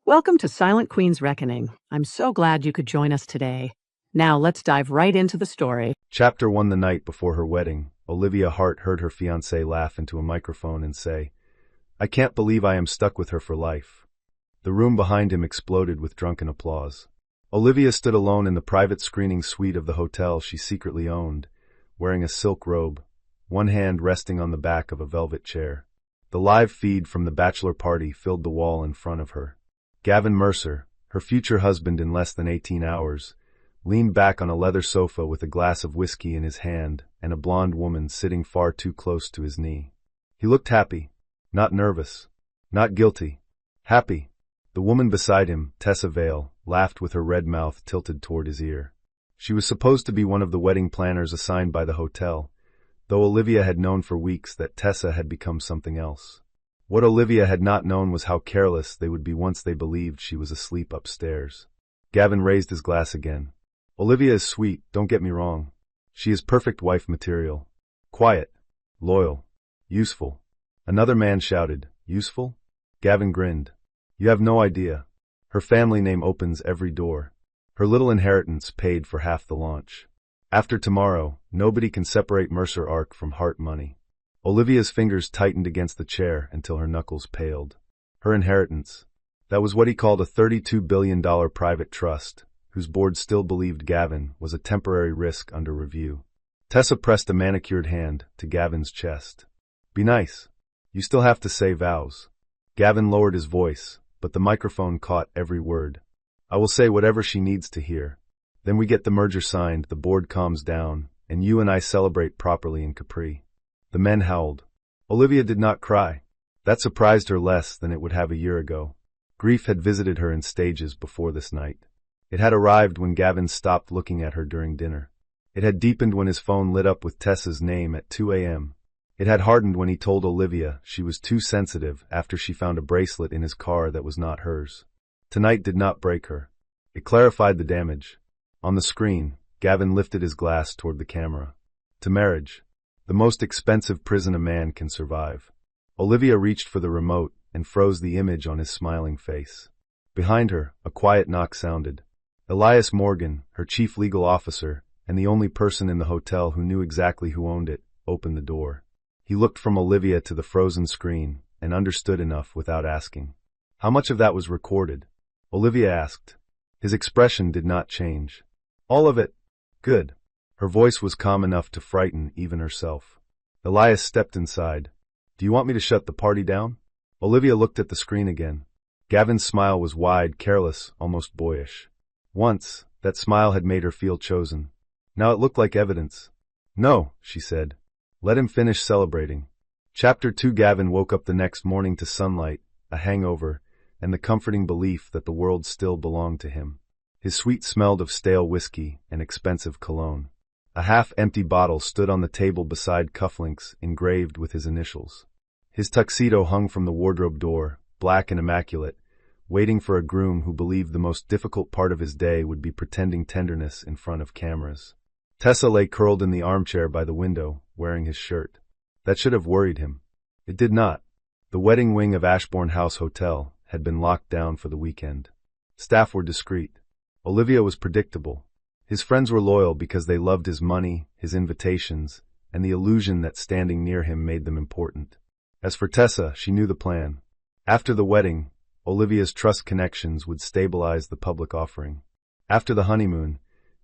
Welcome to Silent Queen's Reckoning. I'm so glad you could join us today. Now let's dive right into the story. Chapter 1. The night before her wedding, Olivia Hart heard her fiancé laugh into a microphone and say, "I can't believe I am stuck with her for life." The room behind him exploded with drunken applause. Olivia stood alone in the private screening suite of the hotel she secretly owned, wearing a silk robe, one hand resting on the back of a velvet chair. The live feed from the bachelor party filled the wall in front of her. Gavin Mercer, her future husband in less than 18 hours, leaned back on a leather sofa with a glass of whiskey in his hand and a blonde woman sitting far too close to his knee. He looked happy, not nervous, not guilty. Happy. The woman beside him, Tessa Vale, laughed with her red mouth tilted toward his ear. She was supposed to be one of the wedding planners assigned by the hotel, though Olivia had known for weeks that Tessa had become something else. What Olivia had not known was how careless they would be once they believed she was asleep upstairs. Gavin raised his glass again. "Olivia is sweet, don't get me wrong. She is perfect wife material. Quiet, loyal, useful." Another man shouted, "Useful?" Gavin grinned. "You have no idea. Her family name opens every door. Her little inheritance paid for half the launch. After tomorrow, nobody can separate Mercer Ark from Hart money." Olivia's fingers tightened against the chair until her knuckles paled. Her inheritance. That was what he called a $32 billion private trust, whose board still believed Gavin was a temporary risk under review. Tessa pressed a manicured hand to Gavin's chest. "Be nice. You still have to say vows." Gavin lowered his voice, but the microphone caught every word. "I will say whatever she needs to hear. Then we get the merger signed, the board calms down, and you and I celebrate properly in Capri." The men howled. Olivia did not cry. That surprised her less than it would have a year ago. Grief had visited her in stages before this night. It had arrived when Gavin stopped looking at her during dinner. It had deepened when his phone lit up with Tessa's name at 2 a.m. It had hardened when he told Olivia she was too sensitive after she found a bracelet in his car that was not hers. Tonight did not break her. It clarified the damage. On the screen, Gavin lifted his glass toward the camera. "To marriage. The most expensive prison a man can survive." Olivia reached for the remote and froze the image on his smiling face. Behind her, a quiet knock sounded. Elias Morgan, her chief legal officer, and the only person in the hotel who knew exactly who owned it, opened the door. He looked from Olivia to the frozen screen and understood enough without asking. "How much of that was recorded?" Olivia asked. His expression did not change. "All of it." "Good." Her voice was calm enough to frighten even herself. Elias stepped inside. "Do you want me to shut the party down?" Olivia looked at the screen again. Gavin's smile was wide, careless, almost boyish. Once, that smile had made her feel chosen. Now it looked like evidence. "No," she said. "Let him finish celebrating." Chapter 2. Gavin woke up the next morning to sunlight, a hangover, and the comforting belief that the world still belonged to him. His suite smelled of stale whiskey and expensive cologne. A half-empty bottle stood on the table beside cufflinks engraved with his initials. His tuxedo hung from the wardrobe door, black and immaculate, waiting for a groom who believed the most difficult part of his day would be pretending tenderness in front of cameras. Tessa lay curled in the armchair by the window, wearing his shirt. That should have worried him. It did not. The wedding wing of Ashbourne House Hotel had been locked down for the weekend. Staff were discreet. Olivia was predictable. His friends were loyal because they loved his money, his invitations, and the illusion that standing near him made them important. As for Tessa, she knew the plan. After the wedding, Olivia's trust connections would stabilize the public offering. After the honeymoon,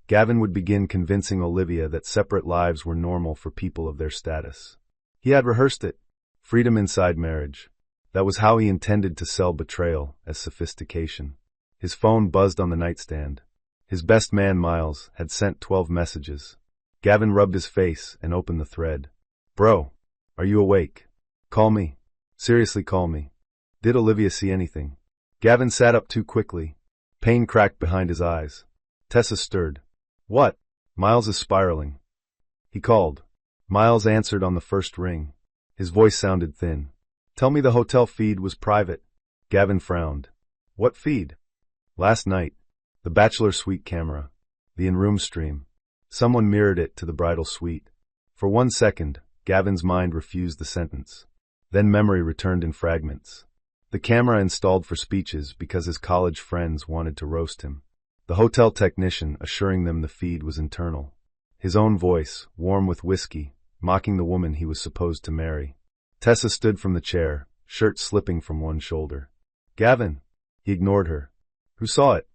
Gavin would begin convincing Olivia that separate lives were normal for people of their status. He had rehearsed it. Freedom inside marriage. That was how he intended to sell betrayal as sophistication. His phone buzzed on the nightstand. His best man, Miles, had sent 12 messages. Gavin rubbed his face and opened the thread. "Bro, are you awake? Call me. Seriously, call me." Did Olivia see anything? Gavin sat up too quickly. Pain cracked behind his eyes. Tessa stirred. "What?" "Miles is spiraling." He called. Miles answered on the first ring. His voice sounded thin. "Tell me the hotel feed was private." Gavin frowned. "What feed?" "Last night. The Bachelor suite camera. The in-room stream. Someone mirrored it to the bridal suite." For 1 second, Gavin's mind refused the sentence. Then memory returned in fragments. The camera installed for speeches because his college friends wanted to roast him. The hotel technician assuring them the feed was internal. His own voice, warm with whiskey, mocking the woman he was supposed to marry. Tessa stood from the chair, shirt slipping from one shoulder. Gavin. He ignored her. Who saw it?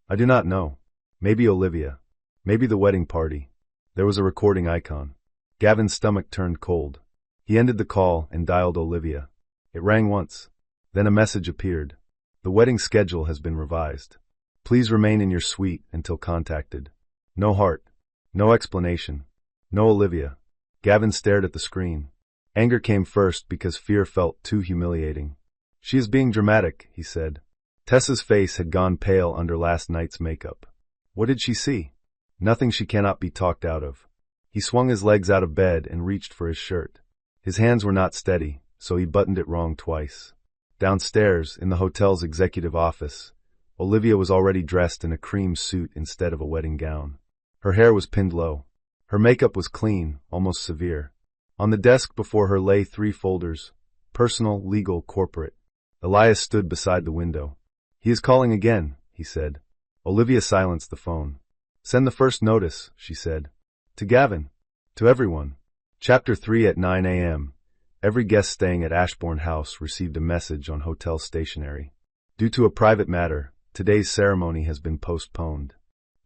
I do not know. Maybe Olivia. Maybe the wedding party. There was a recording icon. Gavin's stomach turned cold. He ended the call and dialed Olivia. It rang once. Then a message appeared. The wedding schedule has been revised. Please remain in your suite until contacted. No heart. No explanation. No Olivia. Gavin stared at the screen. Anger came first because fear felt too humiliating. She is being dramatic, he said. Tessa's face had gone pale under last night's makeup. What did she see? Nothing she cannot be talked out of. He swung his legs out of bed and reached for his shirt. His hands were not steady, so he buttoned it wrong twice. Downstairs, in the hotel's executive office, Olivia was already dressed in a cream suit instead of a wedding gown. Her hair was pinned low. Her makeup was clean, almost severe. On the desk before her lay 3 folders: personal, legal, corporate. Elias stood beside the window. He is calling again, he said. Olivia silenced the phone. Send the first notice, she said. To Gavin. To everyone. Chapter 3 at 9 a.m. Every guest staying at Ashbourne House received a message on hotel stationery. Due to a private matter, today's ceremony has been postponed.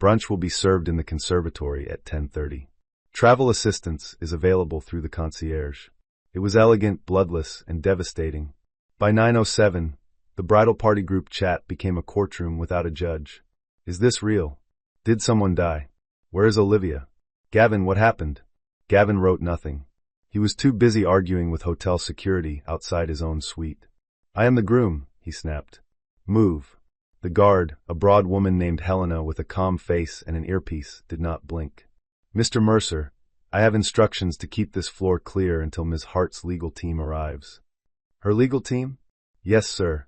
Brunch will be served in the conservatory at 10:30. Travel assistance is available through the concierge. It was elegant, bloodless, and devastating. By 9:07, the bridal party group chat became a courtroom without a judge. Is this real? Did someone die? Where is Olivia? Gavin, what happened? Gavin wrote nothing. He was too busy arguing with hotel security outside his own suite. I am the groom, he snapped. Move. The guard, a broad woman named Helena with a calm face and an earpiece, did not blink. Mr. Mercer, I have instructions to keep this floor clear until Ms. Hart's legal team arrives. Her legal team? Yes, sir.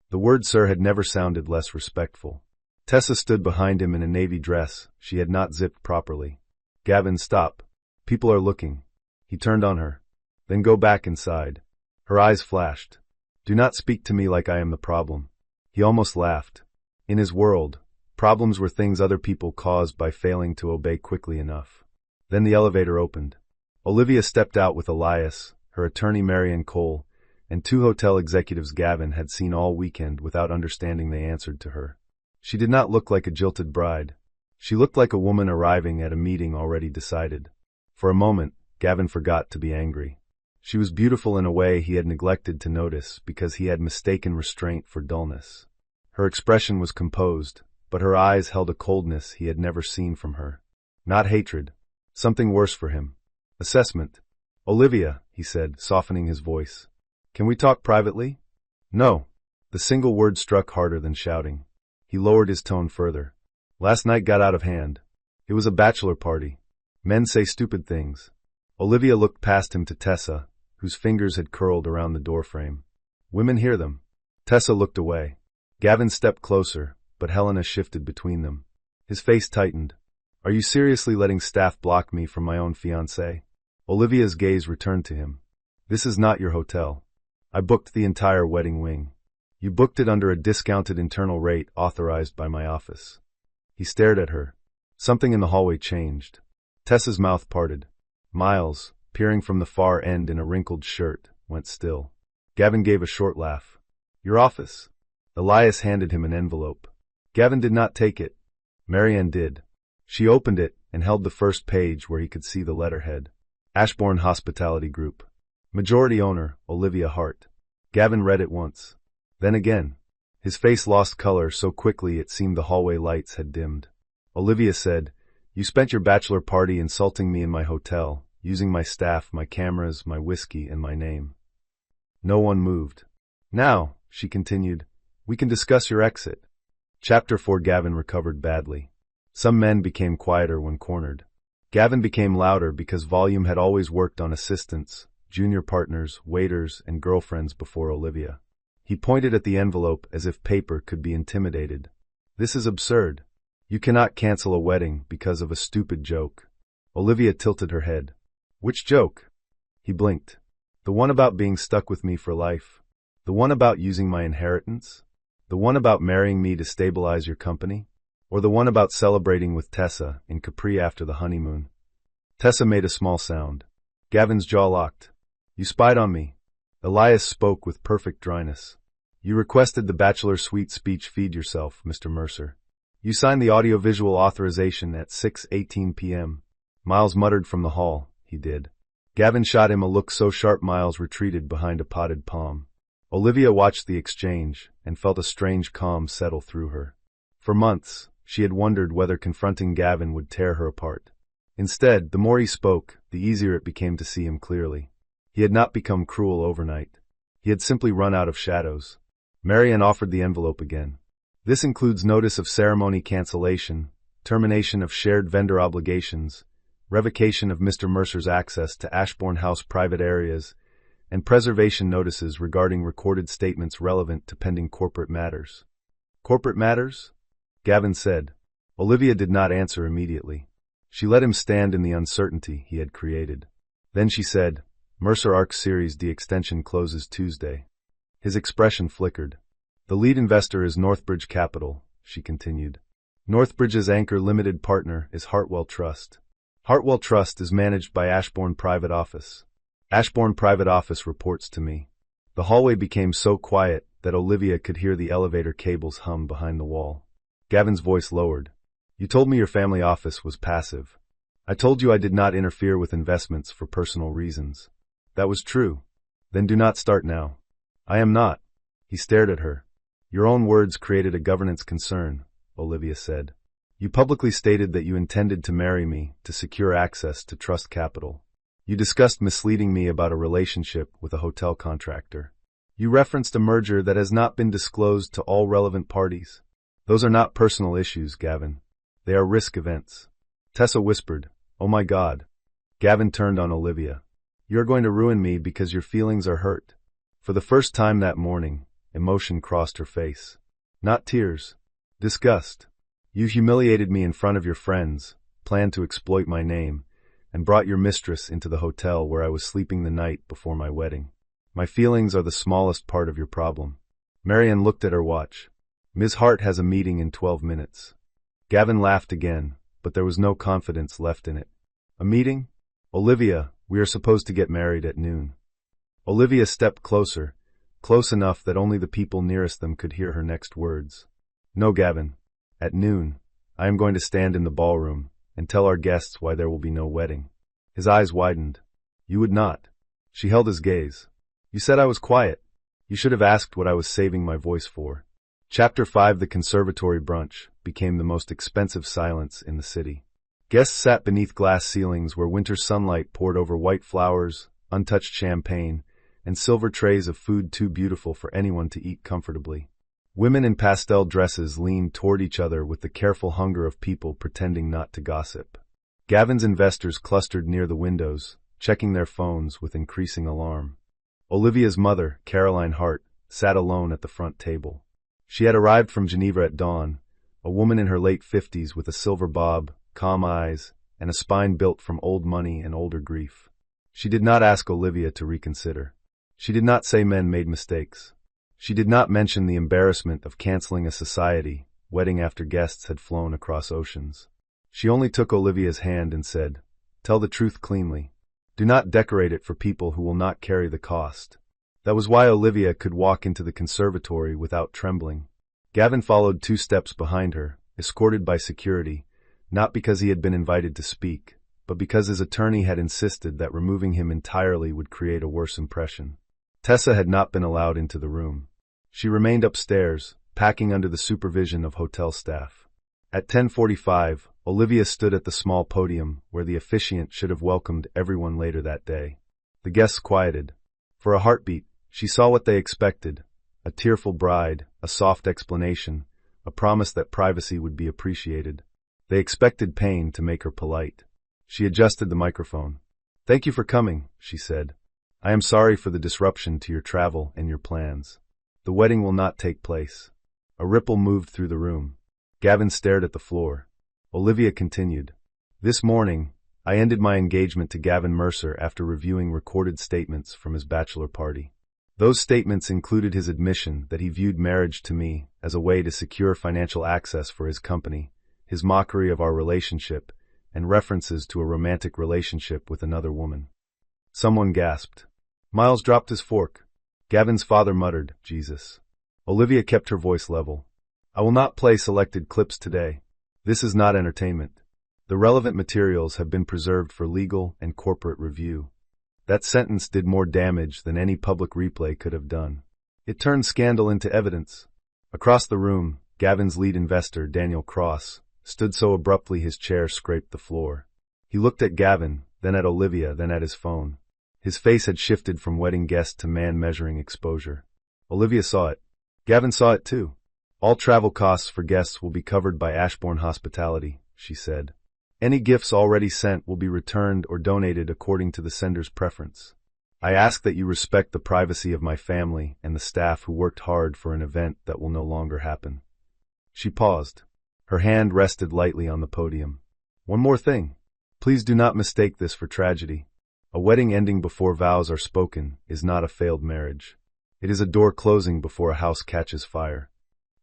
The word sir had never sounded less respectful. Tessa stood behind him in a navy dress she had not zipped properly. Gavin, stop. People are looking. He turned on her. Then go back inside. Her eyes flashed. Do not speak to me like I am the problem. He almost laughed. In his world, problems were things other people caused by failing to obey quickly enough. Then the elevator opened. Olivia stepped out with Elias, her attorney Marion Cole, and 2 hotel executives Gavin had seen all weekend without understanding they answered to her. She did not look like a jilted bride. She looked like a woman arriving at a meeting already decided. For a moment, Gavin forgot to be angry. She was beautiful in a way he had neglected to notice because he had mistaken restraint for dullness. Her expression was composed, but her eyes held a coldness he had never seen from her. Not hatred. Something worse for him. Assessment. Olivia, he said, softening his voice. Can we talk privately? No. The single word struck harder than shouting. He lowered his tone further. Last night got out of hand. It was a bachelor party. Men say stupid things. Olivia looked past him to Tessa, whose fingers had curled around the doorframe. Women hear them. Tessa looked away. Gavin stepped closer, but Helena shifted between them. His face tightened. Are you seriously letting staff block me from my own fiancé? Olivia's gaze returned to him. This is not your hotel. I booked the entire wedding wing. You booked it under a discounted internal rate authorized by my office. He stared at her. Something in the hallway changed. Tessa's mouth parted. Miles, peering from the far end in a wrinkled shirt, went still. Gavin gave a short laugh. Your office? Elias handed him an envelope. Gavin did not take it. Marianne did. She opened it and held the first page where he could see the letterhead. Ashbourne Hospitality Group. Majority owner, Olivia Hart. Gavin read it once. Then again. His face lost color so quickly it seemed the hallway lights had dimmed. Olivia said, You spent your bachelor party insulting me in my hotel, using my staff, my cameras, my whiskey, and my name. No one moved. Now, she continued, we can discuss your exit. Chapter 4. Gavin recovered badly. Some men became quieter when cornered. Gavin became louder because volume had always worked on assistants, junior partners, waiters, and girlfriends before Olivia. He pointed at the envelope as if paper could be intimidated. This is absurd. You cannot cancel a wedding because of a stupid joke. Olivia tilted her head. Which joke? He blinked. The one about being stuck with me for life. The one about using my inheritance? The one about marrying me to stabilize your company? Or the one about celebrating with Tessa in Capri after the honeymoon? Tessa made a small sound. Gavin's jaw locked. You spied on me. Elias spoke with perfect dryness. You requested the Bachelor suite speech. Feed yourself, Mr. Mercer. You signed the audiovisual authorization at 6:18 p.m. Miles muttered from the hall. He did. Gavin shot him a look so sharp Miles retreated behind a potted palm. Olivia watched the exchange and felt a strange calm settle through her. For months, she had wondered whether confronting Gavin would tear her apart. Instead, the more he spoke, the easier it became to see him clearly. He had not become cruel overnight. He had simply run out of shadows. Marianne offered the envelope again. This includes notice of ceremony cancellation, termination of shared vendor obligations, revocation of Mr. Mercer's access to Ashbourne House private areas, and preservation notices regarding recorded statements relevant to pending corporate matters. Corporate matters? Gavin said. Olivia did not answer immediately. She let him stand in the uncertainty he had created. Then she said, Mercer Arc Series D extension closes Tuesday. His expression flickered. The lead investor is Northbridge Capital, she continued. Northbridge's anchor limited partner is Hartwell Trust. Hartwell Trust is managed by Ashbourne Private Office. Ashbourne Private Office reports to me. The hallway became so quiet that Olivia could hear the elevator cables hum behind the wall. Gavin's voice lowered. You told me your family office was passive. I told you I did not interfere with investments for personal reasons. That was true. Then do not start now. I am not. He stared at her. Your own words created a governance concern, Olivia said. You publicly stated that you intended to marry me to secure access to trust capital. You discussed misleading me about a relationship with a hotel contractor. You referenced a merger that has not been disclosed to all relevant parties. Those are not personal issues, Gavin. They are risk events. Tessa whispered, Oh my God. Gavin turned on Olivia. You're going to ruin me because your feelings are hurt. For the first time that morning, emotion crossed her face. Not tears. Disgust. You humiliated me in front of your friends, planned to exploit my name, and brought your mistress into the hotel where I was sleeping the night before my wedding. My feelings are the smallest part of your problem. Marianne looked at her watch. Ms. Hart has a meeting in 12 minutes. Gavin laughed again, but there was no confidence left in it. A meeting? Olivia, we are supposed to get married at noon. Olivia stepped closer, close enough that only the people nearest them could hear her next words. No, Gavin. At noon, I am going to stand in the ballroom and tell our guests why there will be no wedding. His eyes widened. You would not. She held his gaze. You said I was quiet. You should have asked what I was saving my voice for. Chapter 5 The Conservatory Brunch became the most expensive silence in the city. Guests sat beneath glass ceilings where winter sunlight poured over white flowers, untouched champagne, and silver trays of food too beautiful for anyone to eat comfortably. Women in pastel dresses leaned toward each other with the careful hunger of people pretending not to gossip. Gavin's investors clustered near the windows, checking their phones with increasing alarm. Olivia's mother, Caroline Hart, sat alone at the front table. She had arrived from Geneva at dawn, a woman in her late 50s with a silver bob, calm eyes, and a spine built from old money and older grief. She did not ask Olivia to reconsider. She did not say men made mistakes. She did not mention the embarrassment of canceling a society wedding after guests had flown across oceans. She only took Olivia's hand and said, Tell the truth cleanly. Do not decorate it for people who will not carry the cost. That was why Olivia could walk into the conservatory without trembling. Gavin followed 2 steps behind her, escorted by security, not because he had been invited to speak, but because his attorney had insisted that removing him entirely would create a worse impression. Tessa had not been allowed into the room. She remained upstairs, packing under the supervision of hotel staff. At 10:45, Olivia stood at the small podium where the officiant should have welcomed everyone later that day. The guests quieted. For a heartbeat, she saw what they expected: a tearful bride, a soft explanation, a promise that privacy would be appreciated. They expected pain to make her polite. She adjusted the microphone. Thank you for coming, she said. I am sorry for the disruption to your travel and your plans. The wedding will not take place. A ripple moved through the room. Gavin stared at the floor. Olivia continued. This morning, I ended my engagement to Gavin Mercer after reviewing recorded statements from his bachelor party. Those statements included his admission that he viewed marriage to me as a way to secure financial access for his company, his mockery of our relationship, and references to a romantic relationship with another woman. Someone gasped. Miles dropped his fork. Gavin's father muttered, Jesus. Olivia kept her voice level. I will not play selected clips today. This is not entertainment. The relevant materials have been preserved for legal and corporate review. That sentence did more damage than any public replay could have done. It turned scandal into evidence. Across the room, Gavin's lead investor, Daniel Cross, stood so abruptly his chair scraped the floor. He looked at Gavin, then at Olivia, then at his phone. His face had shifted from wedding guest to man measuring exposure. Olivia saw it. Gavin saw it too. All travel costs for guests will be covered by Ashbourne Hospitality, she said. Any gifts already sent will be returned or donated according to the sender's preference. I ask that you respect the privacy of my family and the staff who worked hard for an event that will no longer happen. She paused. Her hand rested lightly on the podium. One more thing. Please do not mistake this for tragedy. A wedding ending before vows are spoken is not a failed marriage. It is a door closing before a house catches fire.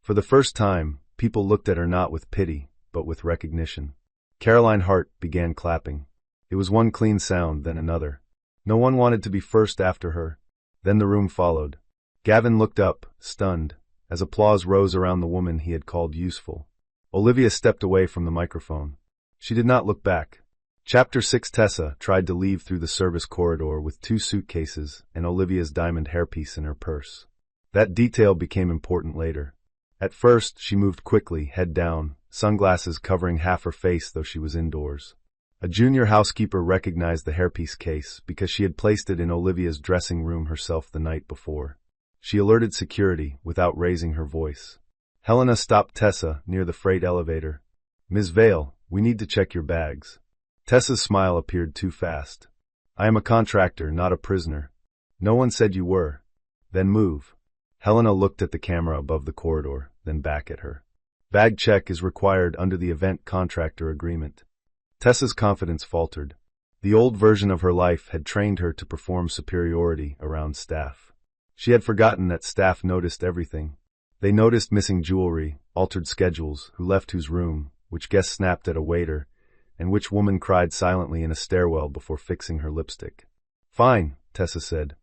For the first time, people looked at her not with pity, but with recognition. Caroline Hart began clapping. It was one clean sound, then another. No one wanted to be first after her. Then the room followed. Gavin looked up, stunned, as applause rose around the woman he had called useful. Olivia stepped away from the microphone. She did not look back. Chapter 6. Tessa tried to leave through the service corridor with 2 suitcases and Olivia's diamond hairpiece in her purse. That detail became important later. At first, she moved quickly, head down, sunglasses covering half her face though she was indoors. A junior housekeeper recognized the hairpiece case because she had placed it in Olivia's dressing room herself the night before. She alerted security without raising her voice. Helena stopped Tessa near the freight elevator. Ms. Vale, we need to check your bags. Tessa's smile appeared too fast. I am a contractor, not a prisoner. No one said you were. Then move. Helena looked at the camera above the corridor, then back at her. Bag check is required under the event contractor agreement. Tessa's confidence faltered. The old version of her life had trained her to perform superiority around staff. She had forgotten that staff noticed everything. They noticed missing jewelry, altered schedules, who left whose room, which guest snapped at a waiter, and which woman cried silently in a stairwell before fixing her lipstick. Fine, Tessa said.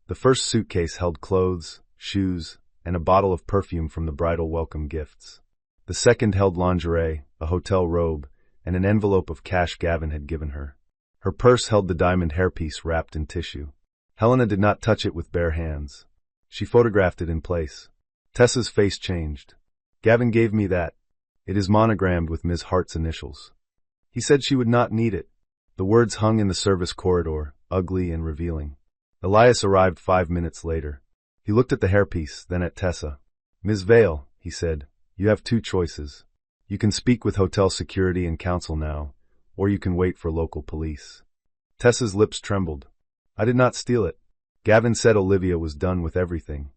The first suitcase held clothes, shoes, and a bottle of perfume from the bridal welcome gifts. The second held lingerie, a hotel robe, and an envelope of cash Gavin had given her. Her purse held the diamond hairpiece wrapped in tissue. Helena did not touch it with bare hands. She photographed it in place. Tessa's face changed. Gavin gave me that. It is monogrammed with Ms. Hart's initials. He said she would not need it. The words hung in the service corridor, ugly and revealing. Elias arrived 5 minutes later. He looked at the hairpiece, then at Tessa. Ms. Vale, he said, you have 2 choices. You can speak with hotel security and counsel now, or you can wait for local police. Tessa's lips trembled. I did not steal it. Gavin said Olivia was done with everything.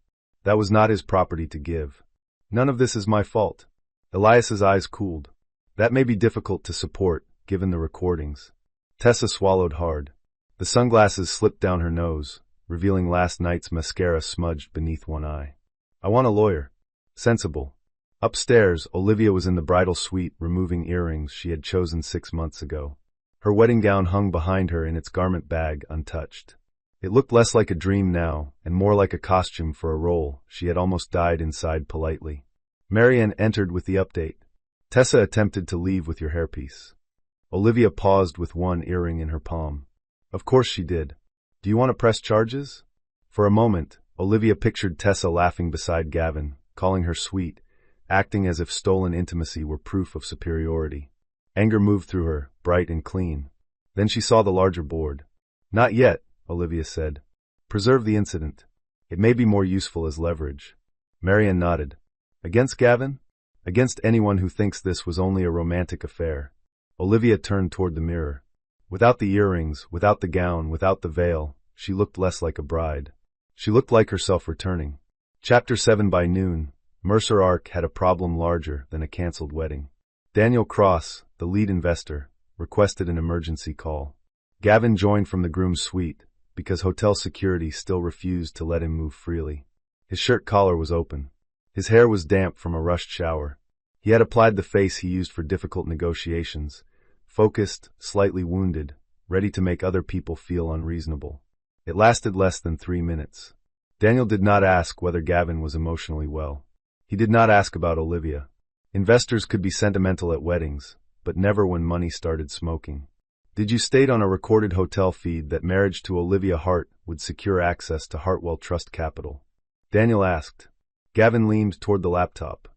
That was not his property to give. None of this is my fault. Elias's eyes cooled. That may be difficult to support, given the recordings. Tessa swallowed hard. The sunglasses slipped down her nose, revealing last night's mascara smudged beneath one eye. I want a lawyer. Sensible. Upstairs, Olivia was in the bridal suite removing earrings she had chosen 6 months ago. Her wedding gown hung behind her in its garment bag untouched. It looked less like a dream now, and more like a costume for a role she had almost died inside politely. Marianne entered with the update. Tessa attempted to leave with your hairpiece. Olivia paused with one earring in her palm. Of course she did. Do you want to press charges? For a moment, Olivia pictured Tessa laughing beside Gavin, calling her sweet, acting as if stolen intimacy were proof of superiority. Anger moved through her, bright and clean. Then she saw the larger board. Not yet, Olivia said. Preserve the incident. It may be more useful as leverage. Marianne nodded. Against Gavin? Against anyone who thinks this was only a romantic affair. Olivia turned toward the mirror. Without the earrings, without the gown, without the veil, she looked less like a bride. She looked like herself returning. Chapter 7. By noon, Mercer Ark had a problem larger than a cancelled wedding. Daniel Cross, the lead investor, requested an emergency call. Gavin joined from the groom's suite, because hotel security still refused to let him move freely. His shirt collar was open. His hair was damp from a rushed shower. He had applied the face he used for difficult negotiations, focused, slightly wounded, ready to make other people feel unreasonable. It lasted less than 3 minutes. Daniel did not ask whether Gavin was emotionally well. He did not ask about Olivia. Investors could be sentimental at weddings, but never when money started smoking. Did you state on a recorded hotel feed that marriage to Olivia Hart would secure access to Hartwell Trust Capital? Daniel asked. Gavin leaned toward the laptop.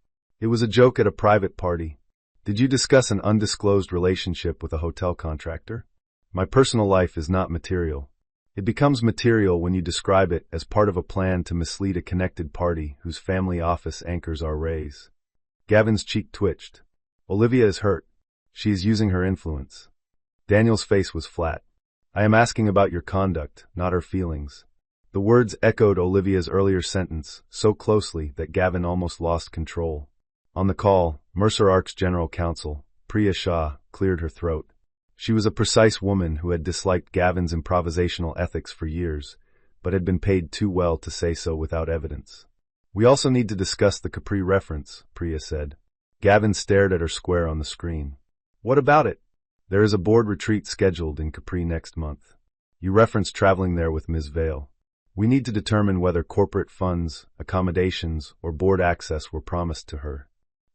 It was a joke at a private party. Did you discuss an undisclosed relationship with a hotel contractor? My personal life is not material. It becomes material when you describe it as part of a plan to mislead a connected party whose family office anchors our rays. Gavin's cheek twitched. Olivia is hurt. She is using her influence. Daniel's face was flat. I am asking about your conduct, not her feelings. The words echoed Olivia's earlier sentence so closely that Gavin almost lost control. On the call, Mercer Ark's general counsel, Priya Shah, cleared her throat. She was a precise woman who had disliked Gavin's improvisational ethics for years, but had been paid too well to say so without evidence. We also need to discuss the Capri reference, Priya said. Gavin stared at her square on the screen. What about it? There is a board retreat scheduled in Capri next month. You referenced traveling there with Ms. Vale. We need to determine whether corporate funds, accommodations, or board access were promised to her.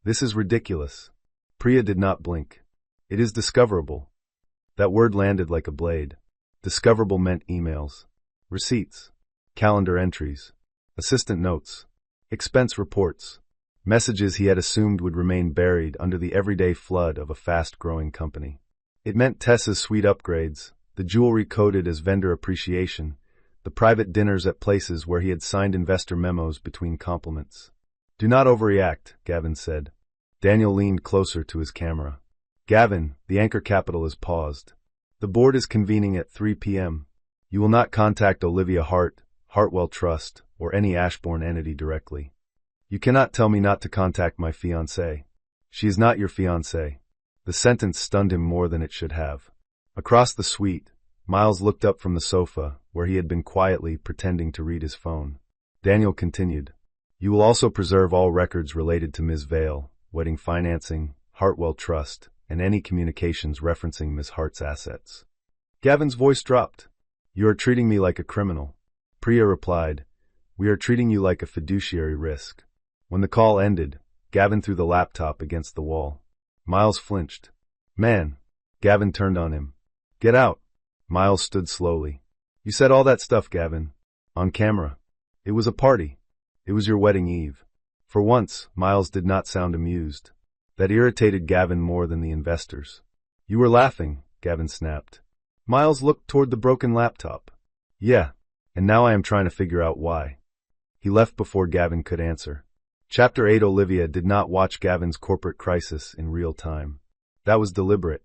This is ridiculous. Priya did not blink. It is discoverable. That word landed like a blade. Discoverable meant emails, receipts, calendar entries, assistant notes, expense reports, messages he had assumed would remain buried under the everyday flood of a fast-growing company. It meant Tessa's suite upgrades, the jewelry coded as vendor appreciation, the private dinners at places where he had signed investor memos between compliments. Do not overreact, Gavin said. Daniel leaned closer to his camera. Gavin, the anchor capital is paused. The board is convening at 3 p.m. You will not contact Olivia Hart, Hartwell Trust, or any Ashbourne entity directly. You cannot tell me not to contact my fiancé. She is not your fiancé. The sentence stunned him more than it should have. Across the suite, Miles looked up from the sofa, where he had been quietly pretending to read his phone. Daniel continued. You will also preserve all records related to Ms. Vale, wedding financing, Hartwell Trust, and any communications referencing Ms. Hart's assets. Gavin's voice dropped. You are treating me like a criminal. Priya replied. We are treating you like a fiduciary risk. When the call ended, Gavin threw the laptop against the wall. Miles flinched. Man. Gavin turned on him. Get out. Miles stood slowly. You said all that stuff, Gavin. On camera. It was a party. It was your wedding eve. For once, Miles did not sound amused. That irritated Gavin more than the investors. You were laughing, Gavin snapped. Miles looked toward the broken laptop. Yeah, and now I am trying to figure out why. He left before Gavin could answer. Chapter 8. Olivia did not watch Gavin's corporate crisis in real time. That was deliberate.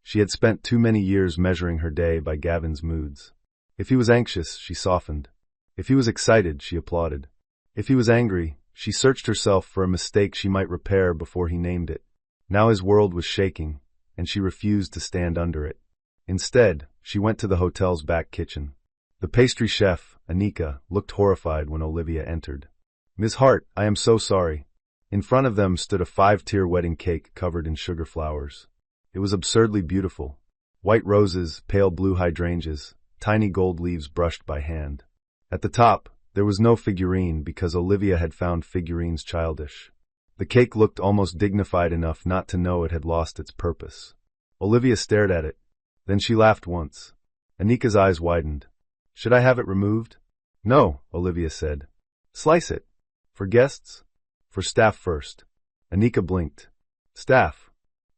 She had spent too many years measuring her day by Gavin's moods. If he was anxious, she softened. If he was excited, she applauded. If he was angry, she searched herself for a mistake she might repair before he named it. Now his world was shaking, and she refused to stand under it. Instead, she went to the hotel's back kitchen. The pastry chef, Anika, looked horrified when Olivia entered. Ms. Hart, I am so sorry. In front of them stood a 5-tier wedding cake covered in sugar flowers. It was absurdly beautiful. White roses, pale blue hydrangeas, tiny gold leaves brushed by hand. At the top, there was no figurine because Olivia had found figurines childish. The cake looked almost dignified enough not to know it had lost its purpose. Olivia stared at it. Then she laughed once. Anika's eyes widened. Should I have it removed? No, Olivia said. Slice it. For guests? For staff first. Anika blinked. Staff.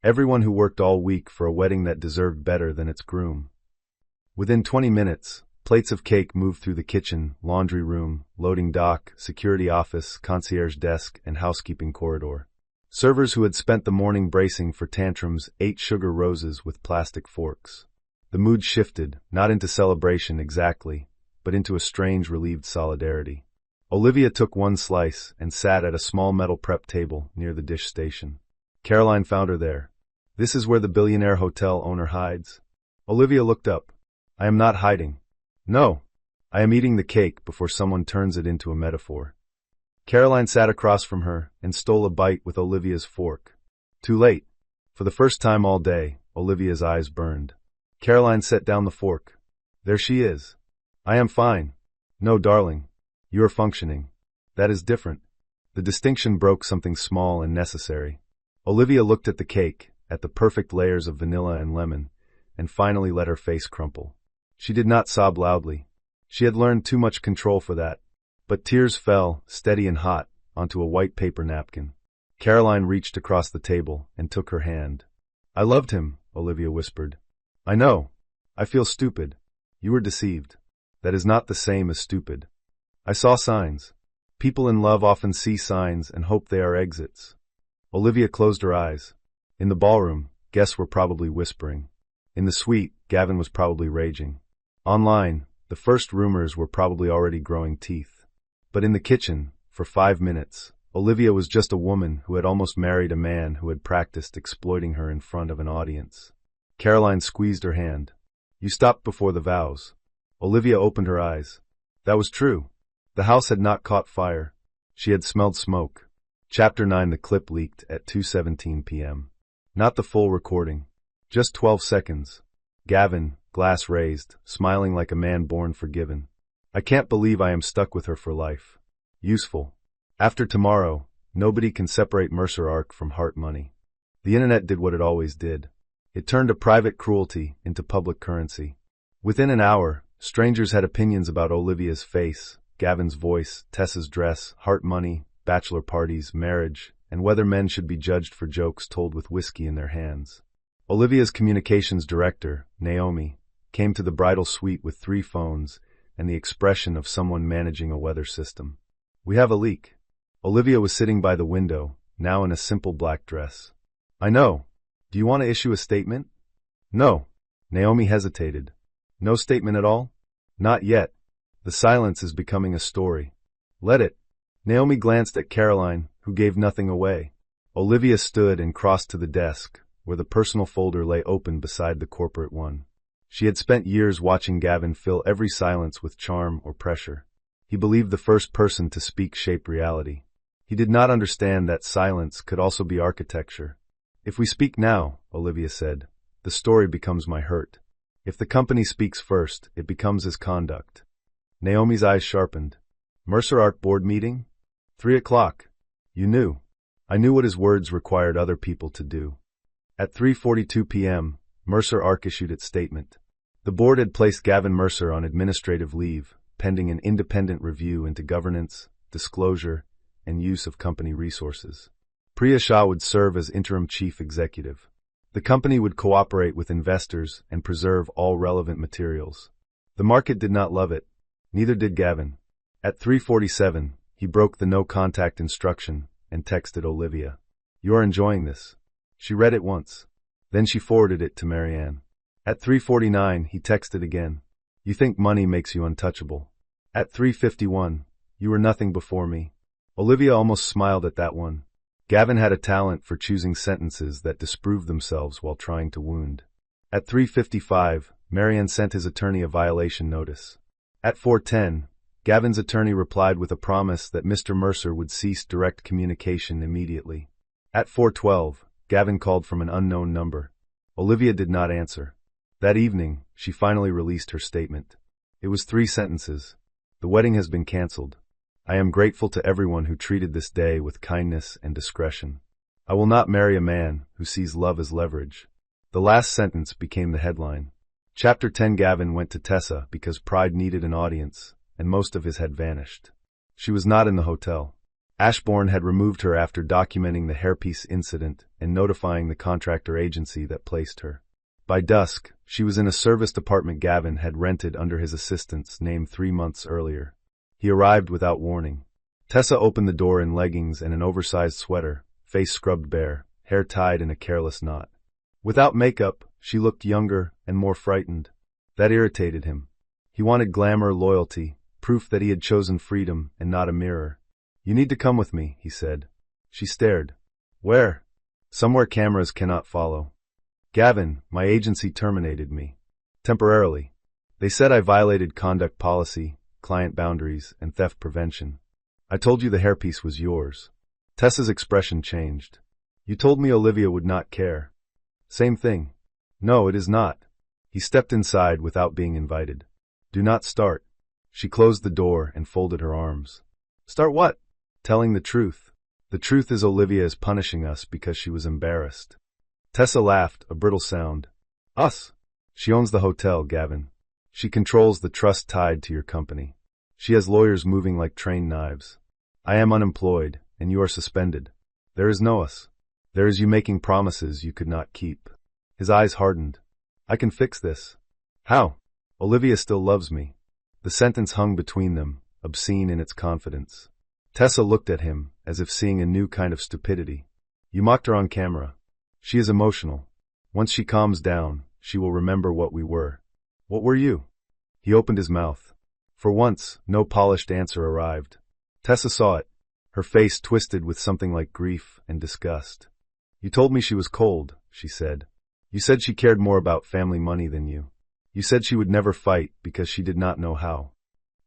Everyone who worked all week for a wedding that deserved better than its groom. Within 20 minutes, plates of cake moved through the kitchen, laundry room, loading dock, security office, concierge desk, and housekeeping corridor. Servers who had spent the morning bracing for tantrums ate sugar roses with plastic forks. The mood shifted, not into celebration exactly, but into a strange relieved solidarity. Olivia took one slice and sat at a small metal prep table near the dish station. Caroline found her there. This is where the Billionaire hotel owner hides. Olivia looked up. I am not hiding. No, I am eating the cake before someone turns it into a metaphor. Caroline sat across from her and stole a bite with Olivia's fork. Too late. For the first time all day, Olivia's eyes burned. Caroline set down the fork. There she is. I am fine. No, darling. You are functioning. That is different. The distinction broke something small and necessary. Olivia looked at the cake, at the perfect layers of vanilla and lemon, and finally let her face crumple. She did not sob loudly. She had learned too much control for that. But tears fell, steady and hot, onto a white paper napkin. Caroline reached across the table and took her hand. I loved him, Olivia whispered. I know. I feel stupid. You were deceived. That is not the same as stupid. I saw signs. People in love often see signs and hope they are exits. Olivia closed her eyes. In the ballroom, guests were probably whispering. In the suite, Gavin was probably raging. Online, the first rumors were probably already growing teeth. But in the kitchen, for 5 minutes, Olivia was just a woman who had almost married a man who had practiced exploiting her in front of an audience. Caroline squeezed her hand. You stopped before the vows. Olivia opened her eyes. That was true. The house had not caught fire. She had smelled smoke. Chapter 9. The clip leaked at 2:17 p.m. Not the full recording. Just 12 seconds. Gavin, glass raised, smiling like a man born forgiven. I can't believe I am stuck with her for life. Useful. After tomorrow, nobody can separate Mercer Ark from heart money. The internet did what it always did. It turned a private cruelty into public currency. Within an hour, strangers had opinions about Olivia's face, Gavin's voice, Tessa's dress, heart money, bachelor parties, marriage, and whether men should be judged for jokes told with whiskey in their hands. Olivia's communications director, Naomi, came to the bridal suite with 3 phones and the expression of someone managing a weather system. We have a leak. Olivia was sitting by the window, now in a simple black dress. I know. Do you want to issue a statement? No. Naomi hesitated. No statement at all? Not yet. The silence is becoming a story. Let it. Naomi glanced at Caroline, who gave nothing away. Olivia stood and crossed to the desk, where the personal folder lay open beside the corporate one. She had spent years watching Gavin fill every silence with charm or pressure. He believed the first person to speak shaped reality. He did not understand that silence could also be architecture. If we speak now, Olivia said, the story becomes my hurt. If the company speaks first, it becomes his conduct. Naomi's eyes sharpened. Mercer Ark board meeting? 3 o'clock. You knew. I knew what his words required other people to do. At 3:42 p.m., Mercer Ark issued its statement. The board had placed Gavin Mercer on administrative leave, pending an independent review into governance, disclosure, and use of company resources. Priya Shah would serve as interim chief executive. The company would cooperate with investors and preserve all relevant materials. The market did not love it. Neither did Gavin. At 3:47, he broke the no-contact instruction and texted Olivia. You are enjoying this. She read it once. Then she forwarded it to Marianne. At 3:49, he texted again. You think money makes you untouchable. At 3:51, you were nothing before me. Olivia almost smiled at that one. Gavin had a talent for choosing sentences that disproved themselves while trying to wound. At 3:55, Marianne sent his attorney a violation notice. At 4:10, Gavin's attorney replied with a promise that Mr. Mercer would cease direct communication immediately. At 4:12, Gavin called from an unknown number. Olivia did not answer. That evening, she finally released her statement. It was 3 sentences. The wedding has been cancelled. I am grateful to everyone who treated this day with kindness and discretion. I will not marry a man who sees love as leverage. The last sentence became the headline. Chapter 10. Gavin went to Tessa because Pride needed an audience, and most of his had vanished. She was not in the hotel. Ashbourne had removed her after documenting the hairpiece incident and notifying the contractor agency that placed her. By dusk, she was in a serviced apartment Gavin had rented under his assistant's name 3 months earlier. He arrived without warning. Tessa opened the door in leggings and an oversized sweater, face scrubbed bare, hair tied in a careless knot. Without makeup, she looked younger and more frightened. That irritated him. He wanted glamour, loyalty, proof that he had chosen freedom and not a mirror. You need to come with me, he said. She stared. Where? Somewhere cameras cannot follow. Gavin, my agency terminated me. Temporarily. They said I violated conduct policy, client boundaries, and theft prevention. I told you the hairpiece was yours. Tessa's expression changed. You told me Olivia would not care. Same thing. No, it is not. He stepped inside without being invited. Do not start. She closed the door and folded her arms. Start what? Telling the truth. The truth is Olivia is punishing us because she was embarrassed. Tessa laughed, a brittle sound. Us? She owns the hotel, Gavin. She controls the trust tied to your company. She has lawyers moving like trained knives. I am unemployed, and you are suspended. There is no us. There is you making promises you could not keep. His eyes hardened. I can fix this. How? Olivia still loves me. The sentence hung between them, obscene in its confidence. Tessa looked at him, as if seeing a new kind of stupidity. You mocked her on camera. She is emotional. Once she calms down, she will remember what we were. What were you? He opened his mouth. For once, no polished answer arrived. Tessa saw it. Her face twisted with something like grief and disgust. You told me she was cold, she said. You said she cared more about family money than you. You said she would never fight because she did not know how.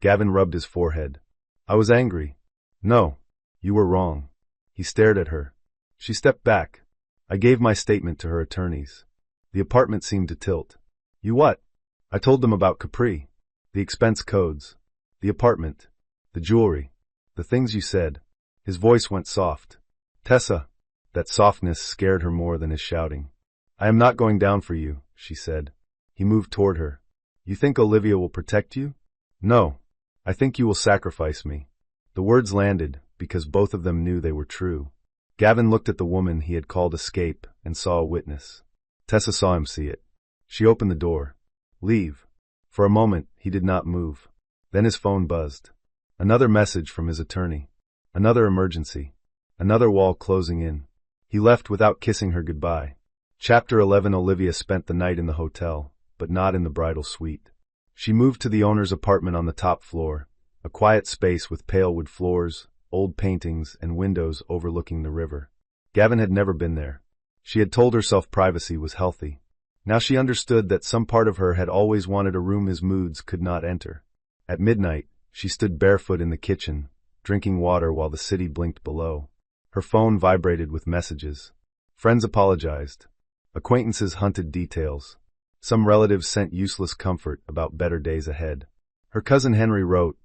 Gavin rubbed his forehead. I was angry. No, you were wrong. He stared at her. She stepped back. I gave my statement to her attorneys. The apartment seemed to tilt. You what? I told them about Capri. The expense codes. The apartment. The jewelry. The things you said. His voice went soft. Tessa. That softness scared her more than his shouting. I am not going down for you, she said. He moved toward her. You think Olivia will protect you? No. I think you will sacrifice me. The words landed because both of them knew they were true. Gavin looked at the woman he had called escape and saw a witness. Tessa saw him see it. She opened the door. Leave. For a moment, he did not move. Then his phone buzzed. Another message from his attorney. Another emergency. Another wall closing in. He left without kissing her goodbye. Chapter 11. Olivia spent the night in the hotel, but not in the bridal suite. She moved to the owner's apartment on the top floor, a quiet space with pale wood floors, old paintings, and windows overlooking the river. Gavin had never been there. She had told herself privacy was healthy. Now she understood that some part of her had always wanted a room his moods could not enter. At midnight, she stood barefoot in the kitchen, drinking water while the city blinked below. Her phone vibrated with messages. Friends apologized. Acquaintances hunted details. Some relatives sent useless comfort about better days ahead. Her cousin Henry wrote,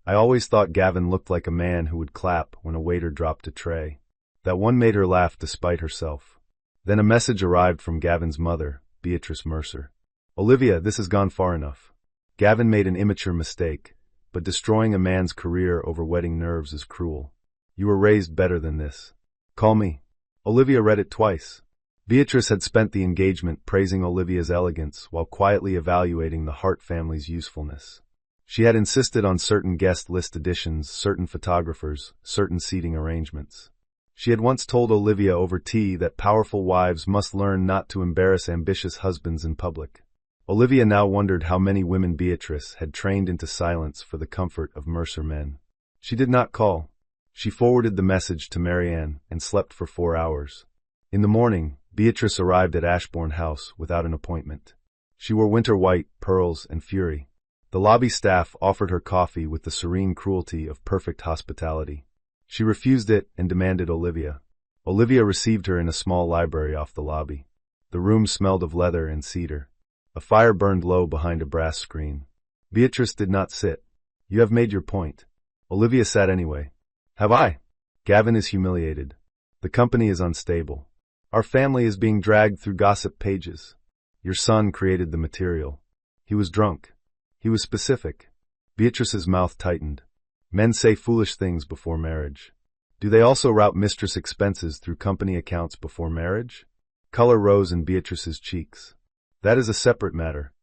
I always thought Gavin looked like a man who would clap when a waiter dropped a tray. That one made her laugh despite herself. Then a message arrived from Gavin's mother, Beatrice Mercer. Olivia, this has gone far enough. Gavin made an immature mistake, but destroying a man's career over wedding nerves is cruel. You were raised better than this. Call me. Olivia read it twice. Beatrice had spent the engagement praising Olivia's elegance while quietly evaluating the Hart family's usefulness. She had insisted on certain guest list additions, certain photographers, certain seating arrangements. She had once told Olivia over tea that powerful wives must learn not to embarrass ambitious husbands in public. Olivia now wondered how many women Beatrice had trained into silence for the comfort of Mercer men. She did not call. She forwarded the message to Marianne and slept for 4 hours. In the morning, Beatrice arrived at Ashbourne House without an appointment. She wore winter white, pearls, and fury. The lobby staff offered her coffee with the serene cruelty of perfect hospitality. She refused it and demanded Olivia. Olivia received her in a small library off the lobby. The room smelled of leather and cedar. A fire burned low behind a brass screen. Beatrice did not sit. You have made your point. Olivia sat anyway. Have I? Gavin is humiliated. The company is unstable. Our family is being dragged through gossip pages. Your son created the material. He was drunk. He was specific. Beatrice's mouth tightened. Men say foolish things before marriage. Do they also route mistress expenses through company accounts before marriage? Color rose in Beatrice's cheeks. That is a separate matter.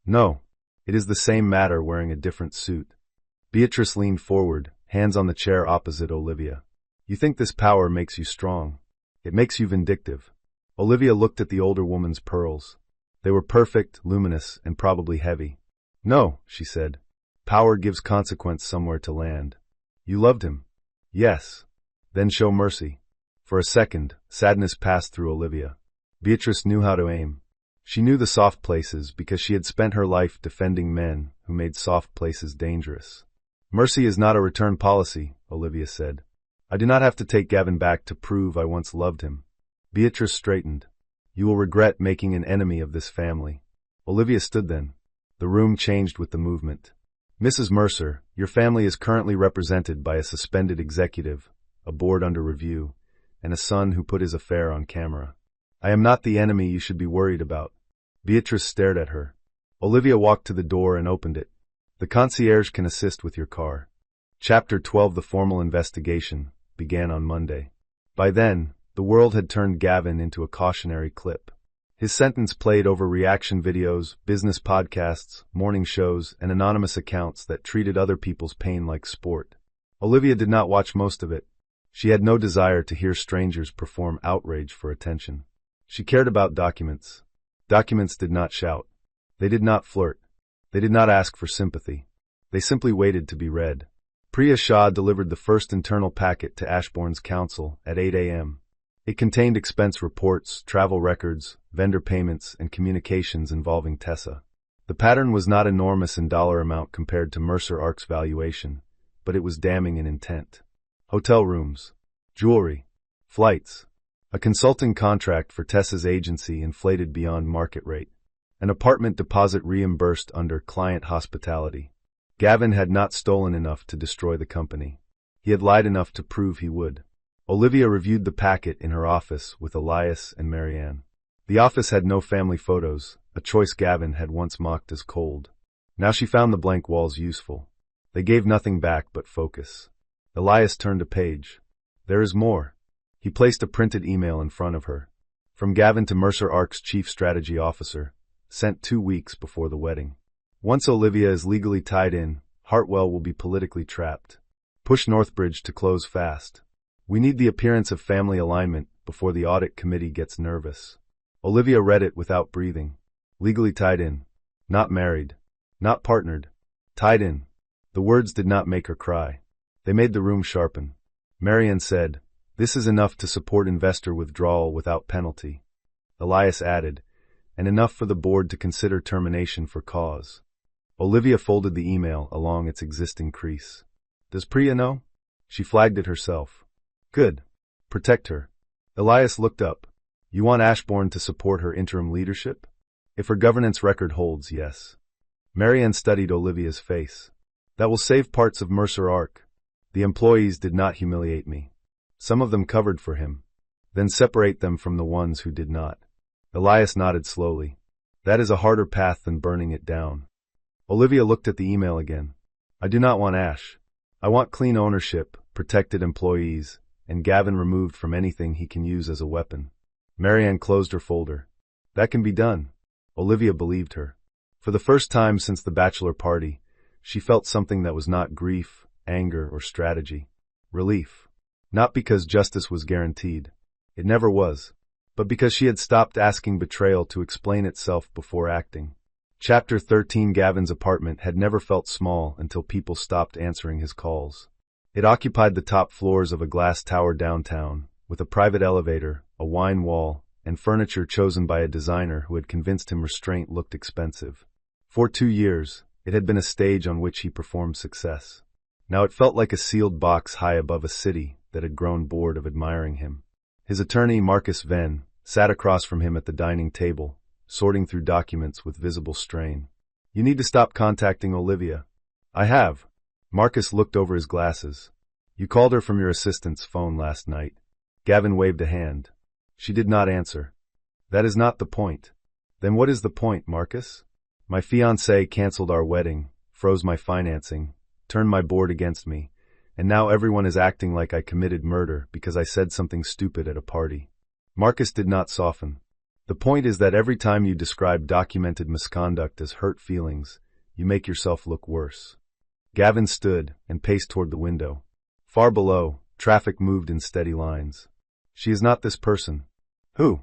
No, it is the same matter wearing a different suit. Beatrice leaned forward, hands on the chair opposite Olivia. You think this power makes you strong. It makes you vindictive. Olivia looked at the older woman's pearls. They were perfect, luminous, and probably heavy. No, she said. Power gives consequence somewhere to land. You loved him. Yes. Then show mercy. For a second, sadness passed through Olivia. Beatrice knew how to aim. She knew the soft places because she had spent her life defending men who made soft places dangerous. Mercy is not a return policy, Olivia said. I do not have to take Gavin back to prove I once loved him. Beatrice straightened. You will regret making an enemy of this family. Olivia stood then. The room changed with the movement. Mrs. Mercer, your family is currently represented by a suspended executive, a board under review, and a son who put his affair on camera. I am not the enemy you should be worried about. Beatrice stared at her. Olivia walked to the door and opened it. The concierge can assist with your car. Chapter 12 The formal investigation began on Monday. By then, the world had turned Gavin into a cautionary clip. His sentence played over reaction videos, business podcasts, morning shows, and anonymous accounts that treated other people's pain like sport. Olivia did not watch most of it. She had no desire to hear strangers perform outrage for attention. She cared about documents. Documents did not shout. They did not flirt. They did not ask for sympathy. They simply waited to be read. Priya Shah delivered the first internal packet to Ashbourne's council at 8 a.m. It contained expense reports, travel records, vendor payments, and communications involving Tessa. The pattern was not enormous in dollar amount compared to Mercer Ark's valuation, but it was damning in intent. Hotel rooms, jewelry, flights, a consulting contract for Tessa's agency inflated beyond market rate, an apartment deposit reimbursed under client hospitality. Gavin had not stolen enough to destroy the company. He had lied enough to prove he would. Olivia reviewed the packet in her office with Elias and Marianne. The office had no family photos, a choice Gavin had once mocked as cold. Now she found the blank walls useful. They gave nothing back but focus. Elias turned a page. There is more. He placed a printed email in front of her. From Gavin to Mercer Ark's chief strategy officer, sent 2 weeks before the wedding. Once Olivia is legally tied in, Hartwell will be politically trapped. Push Northbridge to close fast. We need the appearance of family alignment before the audit committee gets nervous. Olivia read it without breathing. Legally tied in. Not married. Not partnered. Tied in. The words did not make her cry. They made the room sharpen. Marianne said, "This is enough to support investor withdrawal without penalty." Elias added, "And enough for the board to consider termination for cause." Olivia folded the email along its existing crease. Does Priya know? She flagged it herself. Good. Protect her. Elias looked up. You want Ashbourne to support her interim leadership? If her governance record holds, yes. Marianne studied Olivia's face. That will save parts of Mercer Ark. The employees did not humiliate me. Some of them covered for him. Then separate them from the ones who did not. Elias nodded slowly. That is a harder path than burning it down. Olivia looked at the email again. I do not want Ash. I want clean ownership, protected employees, and Gavin removed from anything he can use as a weapon. Marianne closed her folder. That can be done. Olivia believed her. For the first time since the bachelor party, she felt something that was not grief, anger, or strategy. Relief. Not because justice was guaranteed. It never was. But because she had stopped asking betrayal to explain itself before acting. Chapter 13 Gavin's apartment had never felt small until people stopped answering his calls. It occupied the top floors of a glass tower downtown, with a private elevator, a wine wall, and furniture chosen by a designer who had convinced him restraint looked expensive. For 2 years, it had been a stage on which he performed success. Now it felt like a sealed box high above a city that had grown bored of admiring him. His attorney, Marcus Venn, sat across from him at the dining table, sorting through documents with visible strain. You need to stop contacting Olivia. I have. Marcus looked over his glasses. You called her from your assistant's phone last night. Gavin waved a hand. She did not answer. That is not the point. Then what is the point, Marcus? My fiancé canceled our wedding, froze my financing, turned my board against me, and now everyone is acting like I committed murder because I said something stupid at a party. Marcus did not soften. The point is that every time you describe documented misconduct as hurt feelings, you make yourself look worse. Gavin stood and paced toward the window. Far below, traffic moved in steady lines. She is not this person. Who?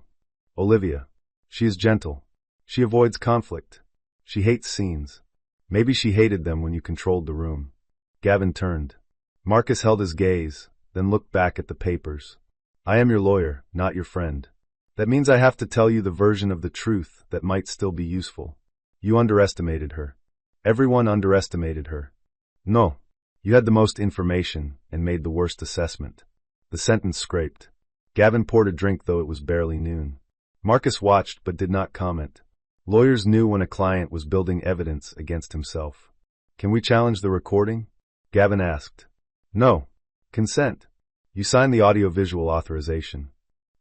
Olivia. She is gentle. She avoids conflict. She hates scenes. Maybe she hated them when you controlled the room. Gavin turned. Marcus held his gaze, then looked back at the papers. I am your lawyer, not your friend. That means I have to tell you the version of the truth that might still be useful. You underestimated her. Everyone underestimated her. No. You had the most information and made the worst assessment. The sentence scraped. Gavin poured a drink, though it was barely noon. Marcus watched but did not comment. Lawyers knew when a client was building evidence against himself. Can we challenge the recording? Gavin asked. No. Consent. You signed the audio-visual authorization.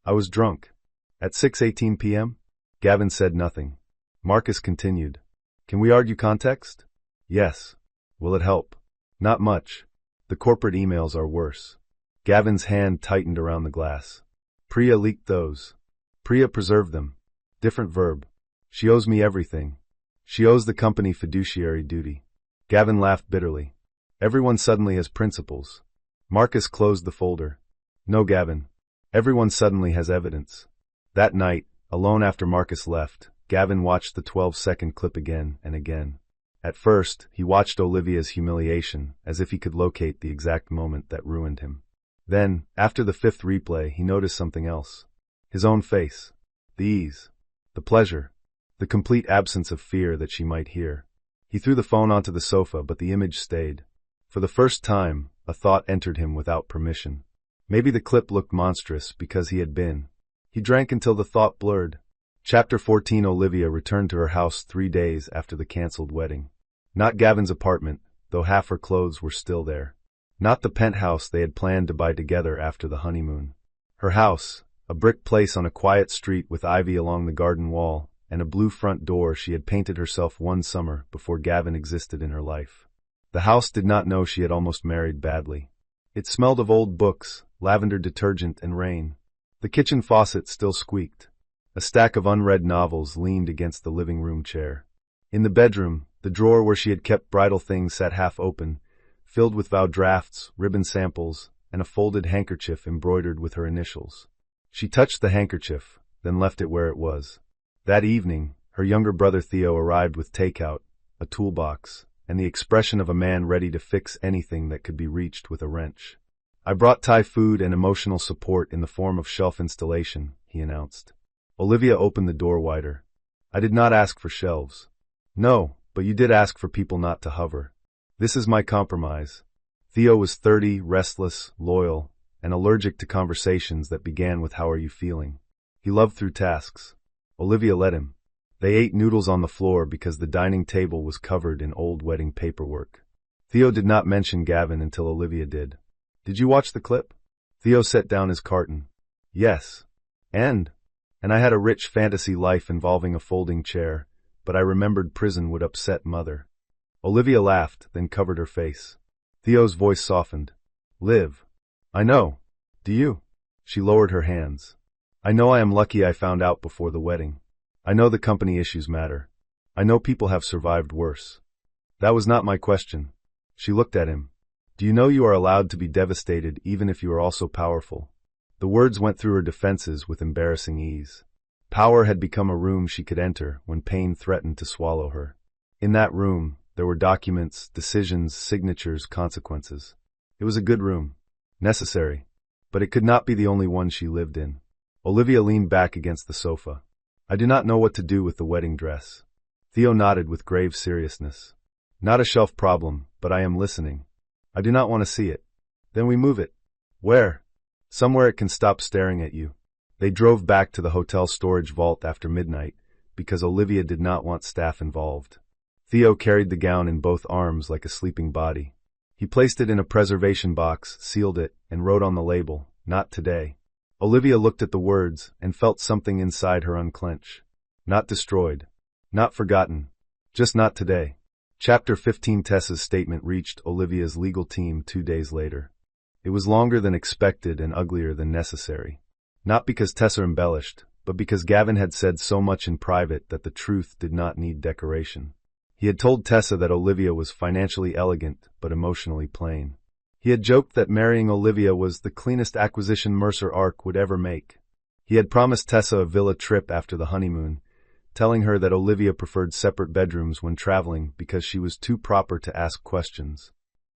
I was drunk. At 6:18 p.m.? Gavin said nothing. Marcus continued. Can we argue context? Yes. Will it help? Not much. The corporate emails are worse. Gavin's hand tightened around the glass. Priya leaked those. Priya preserved them. Different verb. She owes me everything. She owes the company fiduciary duty. Gavin laughed bitterly. Everyone suddenly has principles. Marcus closed the folder. No, Gavin. Everyone suddenly has evidence. That night, alone after Marcus left, Gavin watched the 12-second clip again and again. At first, he watched Olivia's humiliation, as if he could locate the exact moment that ruined him. Then, after the fifth replay, he noticed something else. His own face. The ease. The pleasure. The complete absence of fear that she might hear. He threw the phone onto the sofa, but the image stayed. For the first time, a thought entered him without permission. Maybe the clip looked monstrous because he had been. He drank until the thought blurred. Chapter 14. Olivia returned to her house 3 days after the cancelled wedding. Not Gavin's apartment, though half her clothes were still there. Not the penthouse they had planned to buy together after the honeymoon. Her house, a brick place on a quiet street with ivy along the garden wall, and a blue front door she had painted herself one summer before Gavin existed in her life. The house did not know she had almost married badly. It smelled of old books, lavender detergent, and rain. The kitchen faucet still squeaked. A stack of unread novels leaned against the living room chair. In the bedroom, the drawer where she had kept bridal things sat half open, filled with vow drafts, ribbon samples, and a folded handkerchief embroidered with her initials. She touched the handkerchief, then left it where it was. That evening, her younger brother Theo arrived with takeout, a toolbox, and the expression of a man ready to fix anything that could be reached with a wrench. I brought Thai food and emotional support in the form of shelf installation, he announced. Olivia opened the door wider. I did not ask for shelves. No, but you did ask for people not to hover. This is my compromise. Theo was 30, restless, loyal, and allergic to conversations that began with "How are you feeling?" He loved through tasks. Olivia let him. They ate noodles on the floor because the dining table was covered in old wedding paperwork. Theo did not mention Gavin until Olivia did. Did you watch the clip? Theo set down his carton. Yes. And I had a rich fantasy life involving a folding chair, but I remembered prison would upset Mother. Olivia laughed, then covered her face. Theo's voice softened. Liv. I know. Do you? She lowered her hands. I know I am lucky I found out before the wedding. I know the company issues matter. I know people have survived worse. That was not my question. She looked at him. Do you know you are allowed to be devastated even if you are also powerful? The words went through her defenses with embarrassing ease. Power had become a room she could enter when pain threatened to swallow her. In that room, there were documents, decisions, signatures, consequences. It was a good room. Necessary. But it could not be the only one she lived in. Olivia leaned back against the sofa. I do not know what to do with the wedding dress. Theo nodded with grave seriousness. Not a shelf problem, but I am listening. I do not want to see it. Then we move it. Where? Somewhere it can stop staring at you. They drove back to the hotel storage vault after midnight, because Olivia did not want staff involved. Theo carried the gown in both arms like a sleeping body. He placed it in a preservation box, sealed it, and wrote on the label, "Not today." Olivia looked at the words and felt something inside her unclench. Not destroyed. Not forgotten. Just not today. Chapter 15. Tessa's statement reached Olivia's legal team 2 days later. It was longer than expected and uglier than necessary. Not because Tessa embellished, but because Gavin had said so much in private that the truth did not need decoration. He had told Tessa that Olivia was financially elegant, but emotionally plain. He had joked that marrying Olivia was the cleanest acquisition Mercer Ark would ever make. He had promised Tessa a villa trip after the honeymoon, telling her that Olivia preferred separate bedrooms when traveling because she was too proper to ask questions.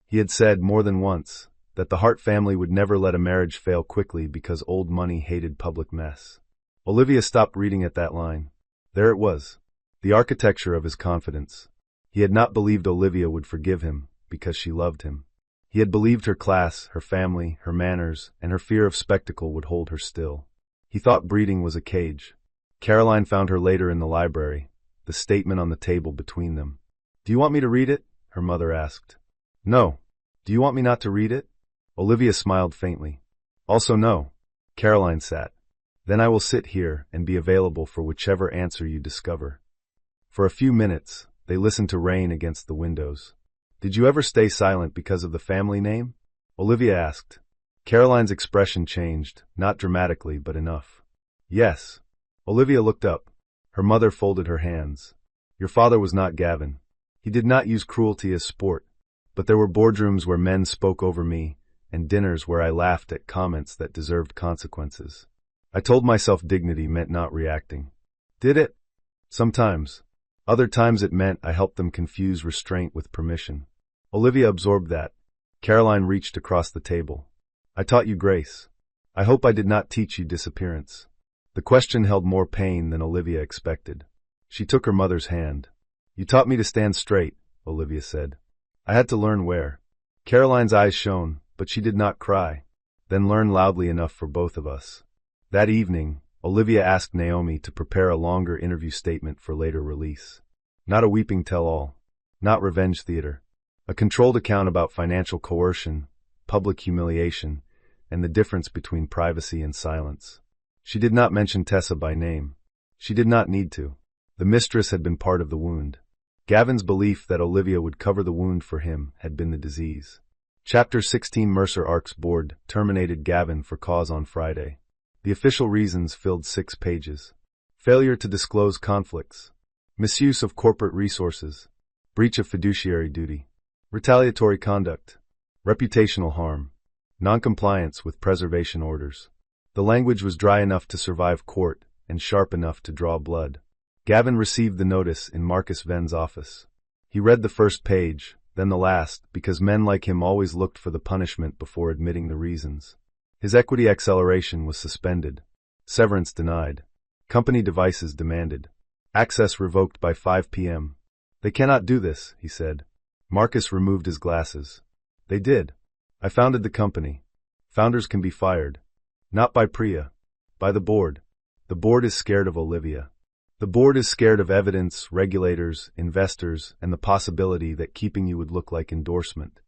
He had said more than once that the Hart family would never let a marriage fail quickly because old money hated public mess. Olivia stopped reading at that line. There it was. The architecture of his confidence. He had not believed Olivia would forgive him because she loved him. He had believed her class, her family, her manners, and her fear of spectacle would hold her still. He thought breeding was a cage. Caroline found her later in the library, the statement on the table between them. "Do you want me to read it?" her mother asked. "No. Do you want me not to read it?" Olivia smiled faintly. "Also no." Caroline sat. "Then I will sit here and be available for whichever answer you discover." For a few minutes, they listened to rain against the windows. "Did you ever stay silent because of the family name?" Olivia asked. Caroline's expression changed, not dramatically, but enough. "Yes." Olivia looked up. Her mother folded her hands. "Your father was not Gavin. He did not use cruelty as sport, but there were boardrooms where men spoke over me, and dinners where I laughed at comments that deserved consequences. I told myself dignity meant not reacting. Did it? Sometimes. Other times it meant I helped them confuse restraint with permission." Olivia absorbed that. Caroline reached across the table. "I taught you grace. I hope I did not teach you disappearance." The question held more pain than Olivia expected. She took her mother's hand. "You taught me to stand straight," Olivia said. "I had to learn where." Caroline's eyes shone, but she did not cry. "Then learn loudly enough for both of us." That evening, Olivia asked Naomi to prepare a longer interview statement for later release. Not a weeping tell-all. Not revenge theater. A controlled account about financial coercion, public humiliation, and the difference between privacy and silence. She did not mention Tessa by name. She did not need to. The mistress had been part of the wound. Gavin's belief that Olivia would cover the wound for him had been the disease. Chapter 16 Mercer Ark's board terminated Gavin for cause on Friday. The official reasons filled 6 pages. Failure to disclose conflicts. Misuse of corporate resources. Breach of fiduciary duty. Retaliatory conduct. Reputational harm. Noncompliance with preservation orders. The language was dry enough to survive court and sharp enough to draw blood. Gavin received the notice in Marcus Venn's office. He read the first page, then the last, because men like him always looked for the punishment before admitting the reasons. His equity acceleration was suspended. Severance denied. Company devices demanded. Access revoked by 5 p.m. "They cannot do this," he said. Marcus removed his glasses. "They did. I founded the company. Founders can be fired. Not by Priya. By the board. The board is scared of Olivia. The board is scared of evidence, regulators, investors, and the possibility that keeping you would look like endorsement."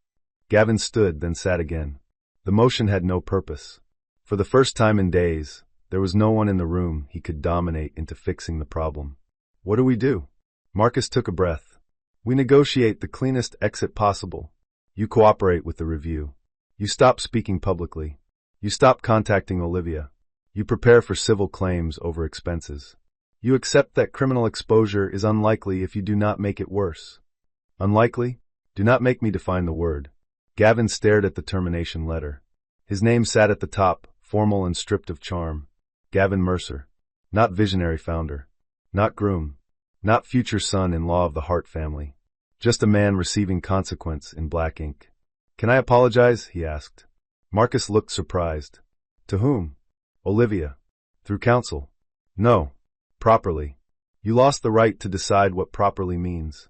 Gavin stood, then sat again. The motion had no purpose. For the first time in days, there was no one in the room he could dominate into fixing the problem. "What do we do?" Marcus took a breath. "We negotiate the cleanest exit possible. You cooperate with the review. You stop speaking publicly. You stop contacting Olivia. You prepare for civil claims over expenses. You accept that criminal exposure is unlikely if you do not make it worse." Unlikely? Do not make me define the word. Gavin stared at the termination letter. His name sat at the top, formal and stripped of charm. Gavin Mercer. Not visionary founder. Not groom. Not future son-in-law of the Hart family. Just a man receiving consequence in black ink. "Can I apologize?" he asked. Marcus looked surprised. "To whom?" "Olivia. Through counsel." "No. Properly. You lost the right to decide what properly means."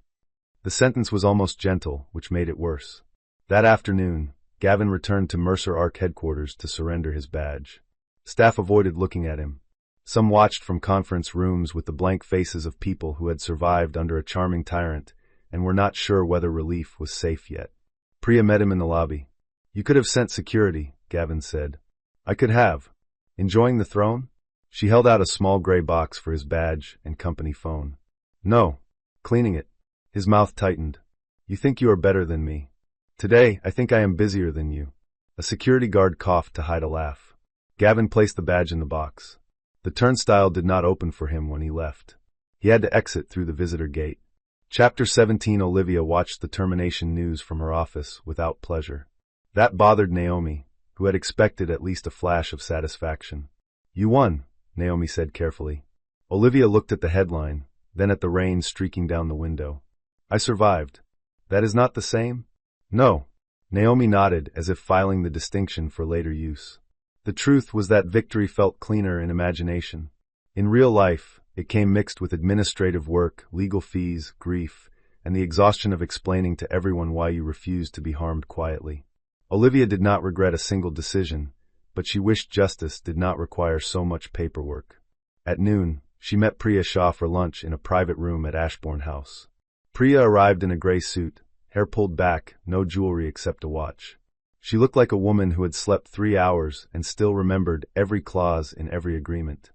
The sentence was almost gentle, which made it worse. That afternoon, Gavin returned to Mercer Ark headquarters to surrender his badge. Staff avoided looking at him. Some watched from conference rooms with the blank faces of people who had survived under a charming tyrant and were not sure whether relief was safe yet. Priya met him in the lobby. "You could have sent security," Gavin said. "I could have. Enjoying the throne?" She held out a small gray box for his badge and company phone. "No. Cleaning it." His mouth tightened. "You think you are better than me. Today, I think I am busier than you." A security guard coughed to hide a laugh. Gavin placed the badge in the box. The turnstile did not open for him when he left. He had to exit through the visitor gate. Chapter 17 Olivia watched the termination news from her office without pleasure. That bothered Naomi, who had expected at least a flash of satisfaction. "You won," Naomi said carefully. Olivia looked at the headline, then at the rain streaking down the window. "I survived. That is not the same?" "No." Naomi nodded as if filing the distinction for later use. The truth was that victory felt cleaner in imagination. In real life, it came mixed with administrative work, legal fees, grief, and the exhaustion of explaining to everyone why you refused to be harmed quietly. Olivia did not regret a single decision, but she wished justice did not require so much paperwork. At noon, she met Priya Shah for lunch in a private room at Ashbourne House. Priya arrived in a gray suit, hair pulled back, no jewelry except a watch. She looked like a woman who had slept 3 hours and still remembered every clause in every agreement.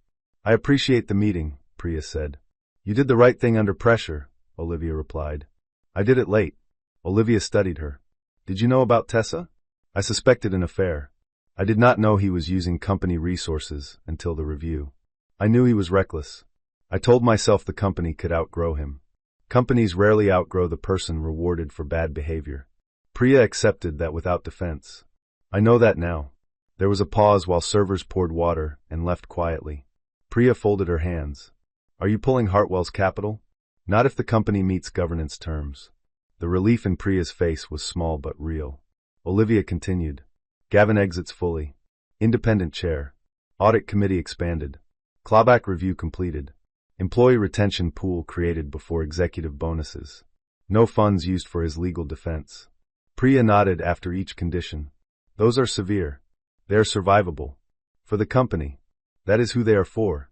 "I appreciate the meeting," Priya said. "You did the right thing under pressure," Olivia replied. "I did it late." Olivia studied her. "Did you know about Tessa?" "I suspected an affair. I did not know he was using company resources until the review. I knew he was reckless. I told myself the company could outgrow him. Companies rarely outgrow the person rewarded for bad behavior." Priya accepted that without defense. "I know that now." There was a pause while servers poured water and left quietly. Priya folded her hands. "Are you pulling Hartwell's capital?" "Not if the company meets governance terms." The relief in Priya's face was small but real. Olivia continued. Gavin exits fully. Independent chair. Audit committee expanded. Clawback review completed. Employee retention pool created before executive bonuses. No funds used for his legal defense. Priya nodded after each condition. "Those are severe. They are survivable. For the company. That is who they are for."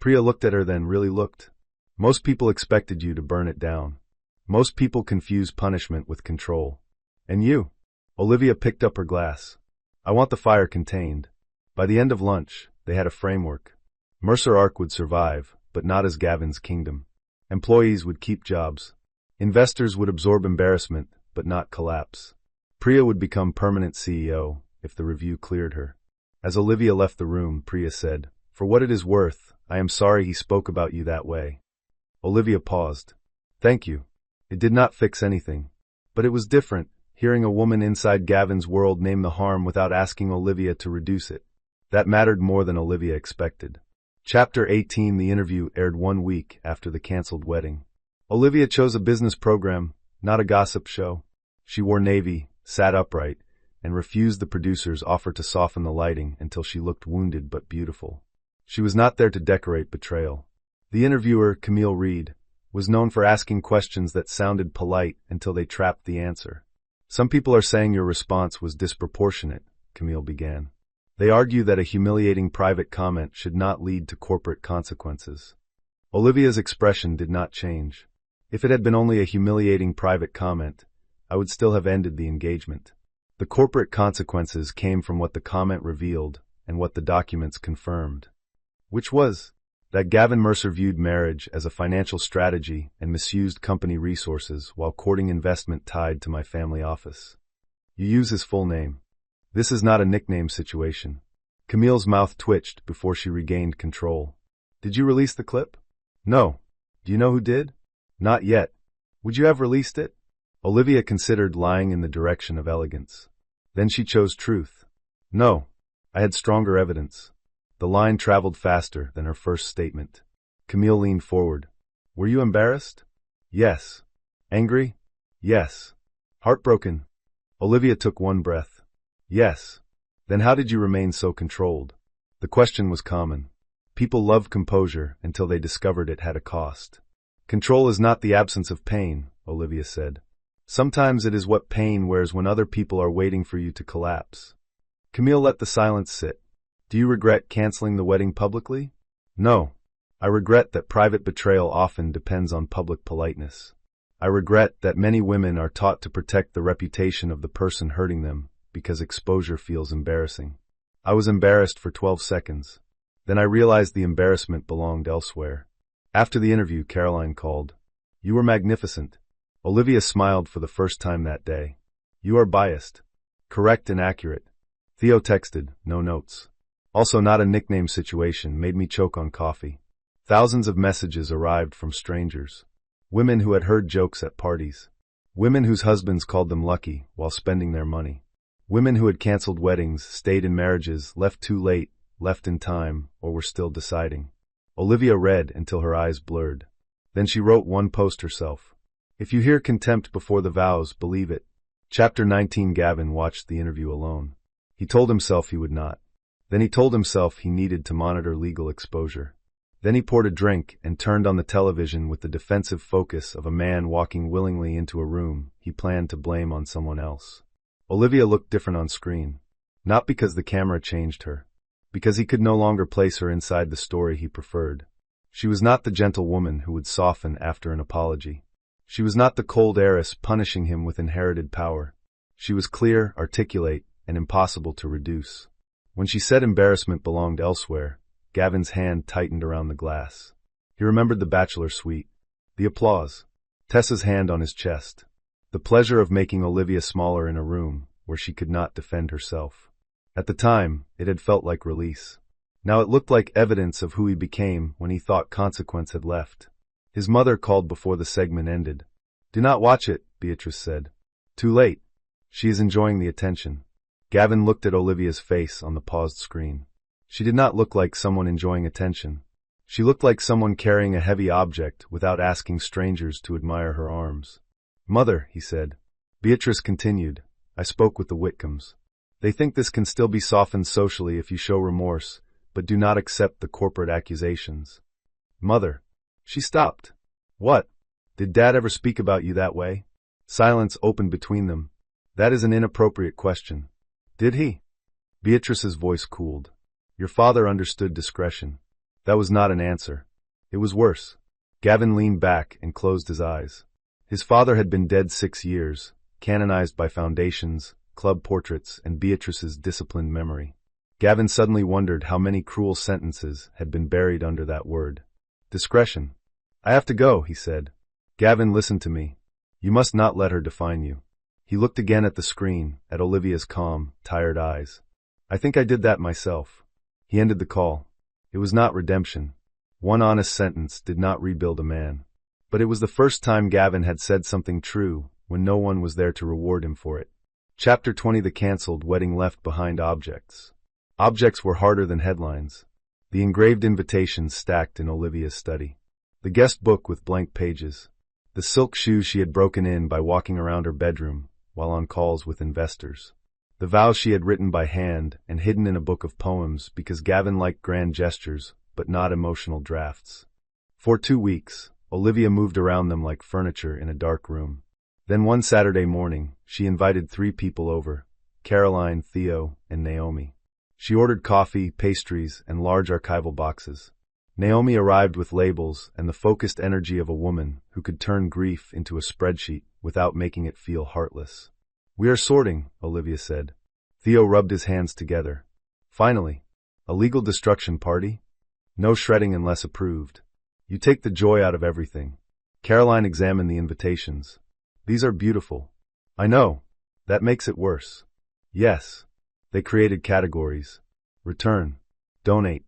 Priya looked at her, then really looked. "Most people expected you to burn it down. Most people confuse punishment with control. And you?" Olivia picked up her glass. "I want the fire contained." By the end of lunch, they had a framework. Mercer Arc would survive, but not as Gavin's kingdom. Employees would keep jobs. Investors would absorb embarrassment, but not collapse. Priya would become permanent CEO if the review cleared her. As Olivia left the room, Priya said, "For what it is worth, I am sorry he spoke about you that way." Olivia paused. "Thank you." It did not fix anything. But it was different, hearing a woman inside Gavin's world name the harm without asking Olivia to reduce it. That mattered more than Olivia expected. Chapter 18. The interview aired 1 week after the cancelled wedding. Olivia chose a business program, not a gossip show. She wore navy, sat upright, and refused the producer's offer to soften the lighting until she looked wounded but beautiful. She was not there to decorate betrayal. The interviewer, Camille Reed, was known for asking questions that sounded polite until they trapped the answer. "Some people are saying your response was disproportionate," Camille began. "They argue that a humiliating private comment should not lead to corporate consequences." Olivia's expression did not change. "If it had been only a humiliating private comment, I would still have ended the engagement. The corporate consequences came from what the comment revealed and what the documents confirmed. Which was that Gavin Mercer viewed marriage as a financial strategy and misused company resources while courting investment tied to my family office." "You use his full name. This is not a nickname situation." Camille's mouth twitched before she regained control. "Did you release the clip?" "No." "Do you know who did?" "Not yet." "Would you have released it?" Olivia considered lying in the direction of elegance. Then she chose truth. "No. I had stronger evidence." The line traveled faster than her first statement. Camille leaned forward. "Were you embarrassed?" "Yes." "Angry?" "Yes." "Heartbroken?" Olivia took one breath. "Yes." "Then how did you remain so controlled?" The question was common. People loved composure until they discovered it had a cost. "Control is not the absence of pain," Olivia said. "Sometimes it is what pain wears when other people are waiting for you to collapse." Camille let the silence sit. "Do you regret canceling the wedding publicly?" "No. I regret that private betrayal often depends on public politeness. I regret that many women are taught to protect the reputation of the person hurting them because exposure feels embarrassing. I was embarrassed for 12 seconds. Then I realized the embarrassment belonged elsewhere." After the interview, Caroline called. "You were magnificent." Olivia smiled for the first time that day. "You are biased." "Correct and accurate." Theo texted, "No notes." Also not a nickname situation, made me choke on coffee. Thousands of messages arrived from strangers. Women who had heard jokes at parties. Women whose husbands called them lucky while spending their money. Women who had canceled weddings, stayed in marriages, left too late, left in time, or were still deciding. Olivia read until her eyes blurred. Then she wrote one post herself. "If you hear contempt before the vows, believe it." Chapter 19. Gavin watched the interview alone. He told himself he would not. Then he told himself he needed to monitor legal exposure. Then he poured a drink and turned on the television with the defensive focus of a man walking willingly into a room he planned to blame on someone else. Olivia looked different on screen. Not because the camera changed her. Because he could no longer place her inside the story he preferred. She was not the gentle woman who would soften after an apology. She was not the cold heiress punishing him with inherited power. She was clear, articulate, and impossible to reduce. When she said embarrassment belonged elsewhere, Gavin's hand tightened around the glass. He remembered the Bachelor suite. The applause. Tessa's hand on his chest. The pleasure of making Olivia smaller in a room where she could not defend herself. At the time, it had felt like release. Now it looked like evidence of who he became when he thought consequence had left. His mother called before the segment ended. "Do not watch it," Beatrice said. "Too late. She is enjoying the attention." Gavin looked at Olivia's face on the paused screen. She did not look like someone enjoying attention. She looked like someone carrying a heavy object without asking strangers to admire her arms. "Mother," he said. Beatrice continued, "I spoke with the Whitcombs. They think this can still be softened socially if you show remorse, but do not accept the corporate accusations." "Mother." She stopped. "What? Did Dad ever speak about you that way?" Silence opened between them. "That is an inappropriate question." "Did he?" Beatrice's voice cooled. "Your father understood discretion." That was not an answer. It was worse. Gavin leaned back and closed his eyes. His father had been dead 6 years, canonized by foundations, club portraits, and Beatrice's disciplined memory. Gavin suddenly wondered how many cruel sentences had been buried under that word. Discretion. "I have to go," he said. "Gavin, listen to me. You must not let her define you." He looked again at the screen, at Olivia's calm, tired eyes. "I think I did that myself." He ended the call. It was not redemption. One honest sentence did not rebuild a man. But it was the first time Gavin had said something true when no one was there to reward him for it. Chapter 20. The cancelled wedding left behind objects. Objects were harder than headlines. The engraved invitations stacked in Olivia's study. The guest book with blank pages. The silk shoes she had broken in by walking around her bedroom while on calls with investors. The vows she had written by hand and hidden in a book of poems because Gavin liked grand gestures, but not emotional drafts. For 2 weeks, Olivia moved around them like furniture in a dark room. Then one Saturday morning, she invited 3 people over: Caroline, Theo, and Naomi. She ordered coffee, pastries, and large archival boxes. Naomi arrived with labels and the focused energy of a woman who could turn grief into a spreadsheet without making it feel heartless. "We are sorting," Olivia said. Theo rubbed his hands together. "Finally. A legal destruction party? No shredding unless approved. You take the joy out of everything." Caroline examined the invitations. "These are beautiful." "I know. That makes it worse." "Yes." They created categories. Return. Donate.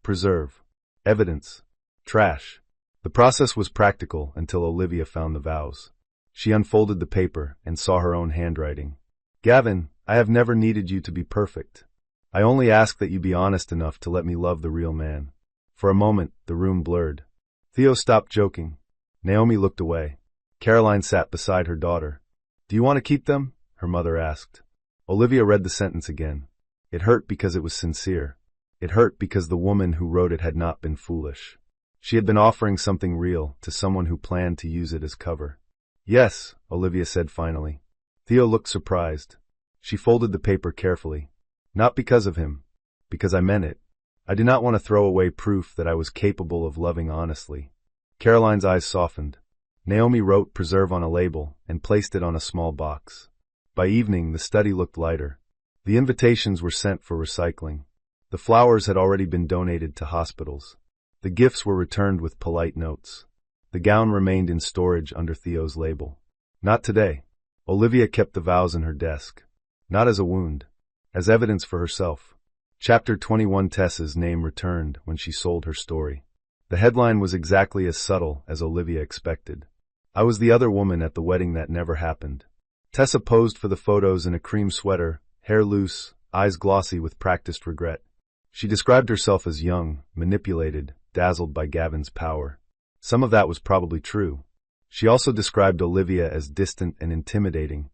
Preserve. Evidence. Trash. The process was practical until Olivia found the vows. She unfolded the paper and saw her own handwriting. "Gavin, I have never needed you to be perfect. I only ask that you be honest enough to let me love the real man." For a moment, the room blurred. Theo stopped joking. Naomi looked away. Caroline sat beside her daughter. "Do you want to keep them?" her mother asked. Olivia read the sentence again. It hurt because it was sincere. It hurt because the woman who wrote it had not been foolish. She had been offering something real to someone who planned to use it as cover. "Yes," Olivia said finally. Theo looked surprised. She folded the paper carefully. "Not because of him. Because I meant it. I do not want to throw away proof that I was capable of loving honestly." Caroline's eyes softened. Naomi wrote "preserve" on a label and placed it on a small box. By evening, the study looked lighter. The invitations were sent for recycling. The flowers had already been donated to hospitals. The gifts were returned with polite notes. The gown remained in storage under Theo's label. Not today. Olivia kept the vows in her desk. Not as a wound. As evidence for herself. Chapter 21. Tessa's name returned when she sold her story. The headline was exactly as subtle as Olivia expected. "I was the other woman at the wedding that never happened." Tessa posed for the photos in a cream sweater, hair loose, eyes glossy with practiced regret. She described herself as young, manipulated, dazzled by Gavin's power. Some of that was probably true. She also described Olivia as distant and intimidating,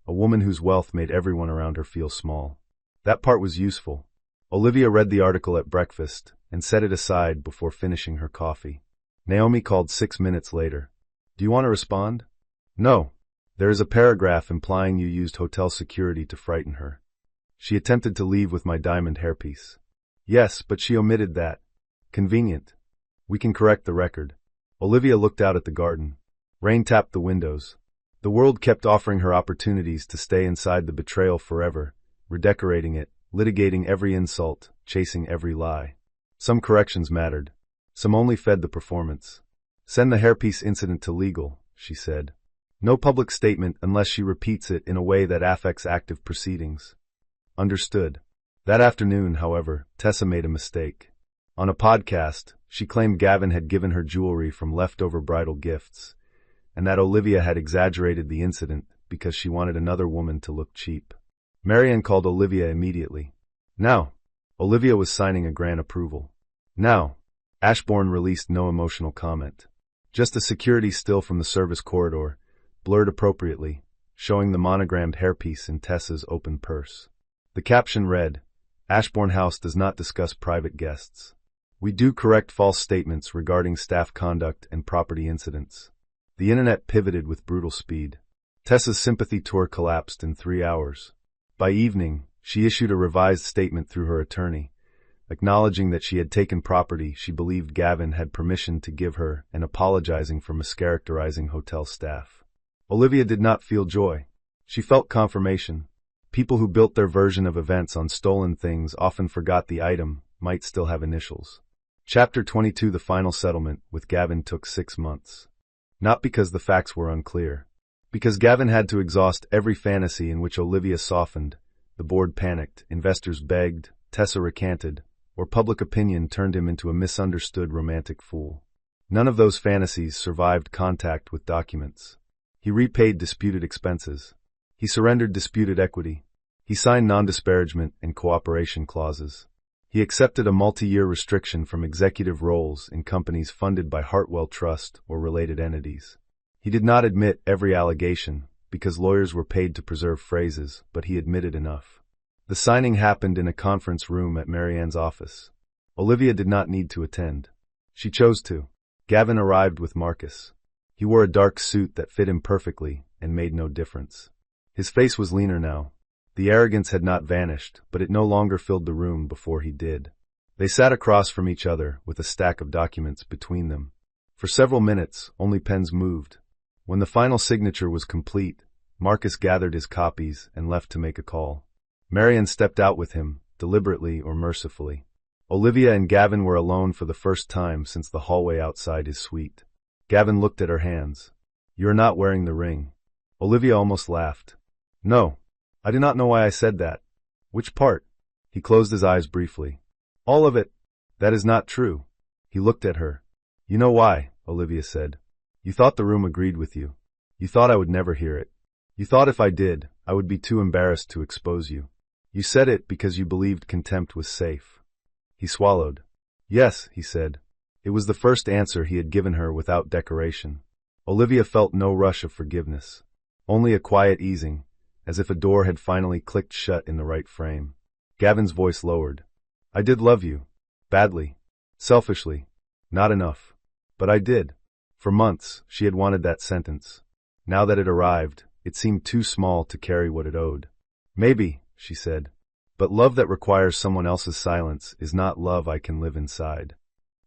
a woman whose wealth made everyone around her feel small. That part was useful. Olivia read the article at breakfast and set it aside before finishing her coffee. Naomi called 6 minutes later. "Do you want to respond?" "No. There is a paragraph implying you used hotel security to frighten her. She attempted to leave with my diamond hairpiece. Yes, but she omitted that. Convenient. We can correct the record. Olivia looked out at the garden. Rain tapped the windows. The world kept offering her opportunities to stay inside the betrayal forever, redecorating it, litigating every insult, chasing every lie. Some corrections mattered. Some only fed the performance. Send the hairpiece incident to legal, she said. No public statement unless she repeats it in a way that affects active proceedings. Understood. That afternoon, however, Tessa made a mistake. On a podcast, she claimed Gavin had given her jewelry from leftover bridal gifts, and that Olivia had exaggerated the incident because she wanted another woman to look cheap. Marianne called Olivia immediately. Now, Olivia was signing a grant approval. Now, Ashbourne released no emotional comment. Just a security still from the service corridor, blurred appropriately, showing the monogrammed hairpiece in Tessa's open purse. The caption read, Ashbourne House does not discuss private guests. We do correct false statements regarding staff conduct and property incidents. The internet pivoted with brutal speed. Tessa's sympathy tour collapsed in 3 hours. By evening, she issued a revised statement through her attorney, acknowledging that she had taken property she believed Gavin had permission to give her and apologizing for mischaracterizing hotel staff. Olivia did not feel joy. She felt confirmation. People who built their version of events on stolen things often forgot the item might still have initials. Chapter 22. The final settlement with Gavin took 6 months. Not because the facts were unclear. Because Gavin had to exhaust every fantasy in which Olivia softened. The board panicked, investors begged, Tessa recanted, or public opinion turned him into a misunderstood romantic fool. None of those fantasies survived contact with documents. He repaid disputed expenses. He surrendered disputed equity. He signed non-disparagement and cooperation clauses. He accepted a multi-year restriction from executive roles in companies funded by Hartwell Trust or related entities. He did not admit every allegation, because lawyers were paid to preserve phrases, but he admitted enough. The signing happened in a conference room at Marianne's office. Olivia did not need to attend. She chose to. Gavin arrived with Marcus. He wore a dark suit that fit him perfectly and made no difference. His face was leaner now. The arrogance had not vanished, but it no longer filled the room before he did. They sat across from each other with a stack of documents between them. For several minutes, only pens moved. When the final signature was complete, Marcus gathered his copies and left to make a call. Marianne stepped out with him, deliberately or mercifully. Olivia and Gavin were alone for the first time since the hallway outside his suite. Gavin looked at her hands. You are not wearing the ring. Olivia almost laughed. No. I do not know why I said that. Which part? He closed his eyes briefly. All of it. That is not true. He looked at her. You know why, Olivia said. You thought the room agreed with you. You thought I would never hear it. You thought if I did, I would be too embarrassed to expose you. You said it because you believed contempt was safe. He swallowed. Yes, he said. It was the first answer he had given her without decoration. Olivia felt no rush of forgiveness. Only a quiet easing, as if a door had finally clicked shut in the right frame. Gavin's voice lowered. I did love you. Badly. Selfishly. Not enough. But I did. For months, she had wanted that sentence. Now that it arrived, it seemed too small to carry what it owed. Maybe, she said. But love that requires someone else's silence is not love I can live inside.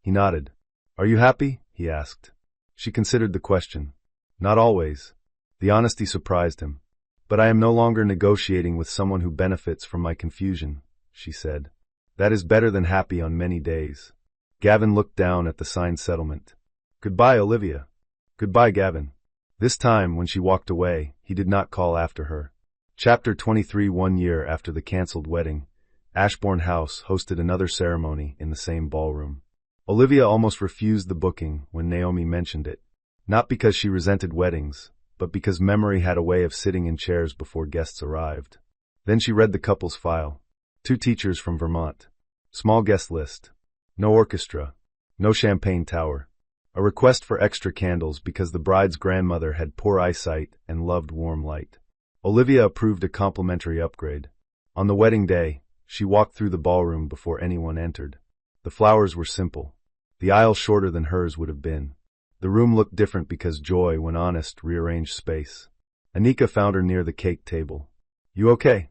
He nodded. Are you happy? He asked. She considered the question. Not always. The honesty surprised him. But I am no longer negotiating with someone who benefits from my confusion, she said. That is better than happy on many days. Gavin looked down at the signed settlement. Goodbye, Olivia. Goodbye, Gavin. This time, when she walked away, he did not call after her. Chapter 23. 1 year after the cancelled wedding, Ashbourne House hosted another ceremony in the same ballroom. Olivia almost refused the booking when Naomi mentioned it. Not because she resented weddings, but because memory had a way of sitting in chairs before guests arrived. Then she read the couple's file. 2 teachers from Vermont. Small guest list. No orchestra. No champagne tower. A request for extra candles because the bride's grandmother had poor eyesight and loved warm light. Olivia approved a complimentary upgrade. On the wedding day, she walked through the ballroom before anyone entered. The flowers were simple. The aisle shorter than hers would have been. The room looked different because joy, when honest, rearranged space. Anika found her near the cake table. You okay?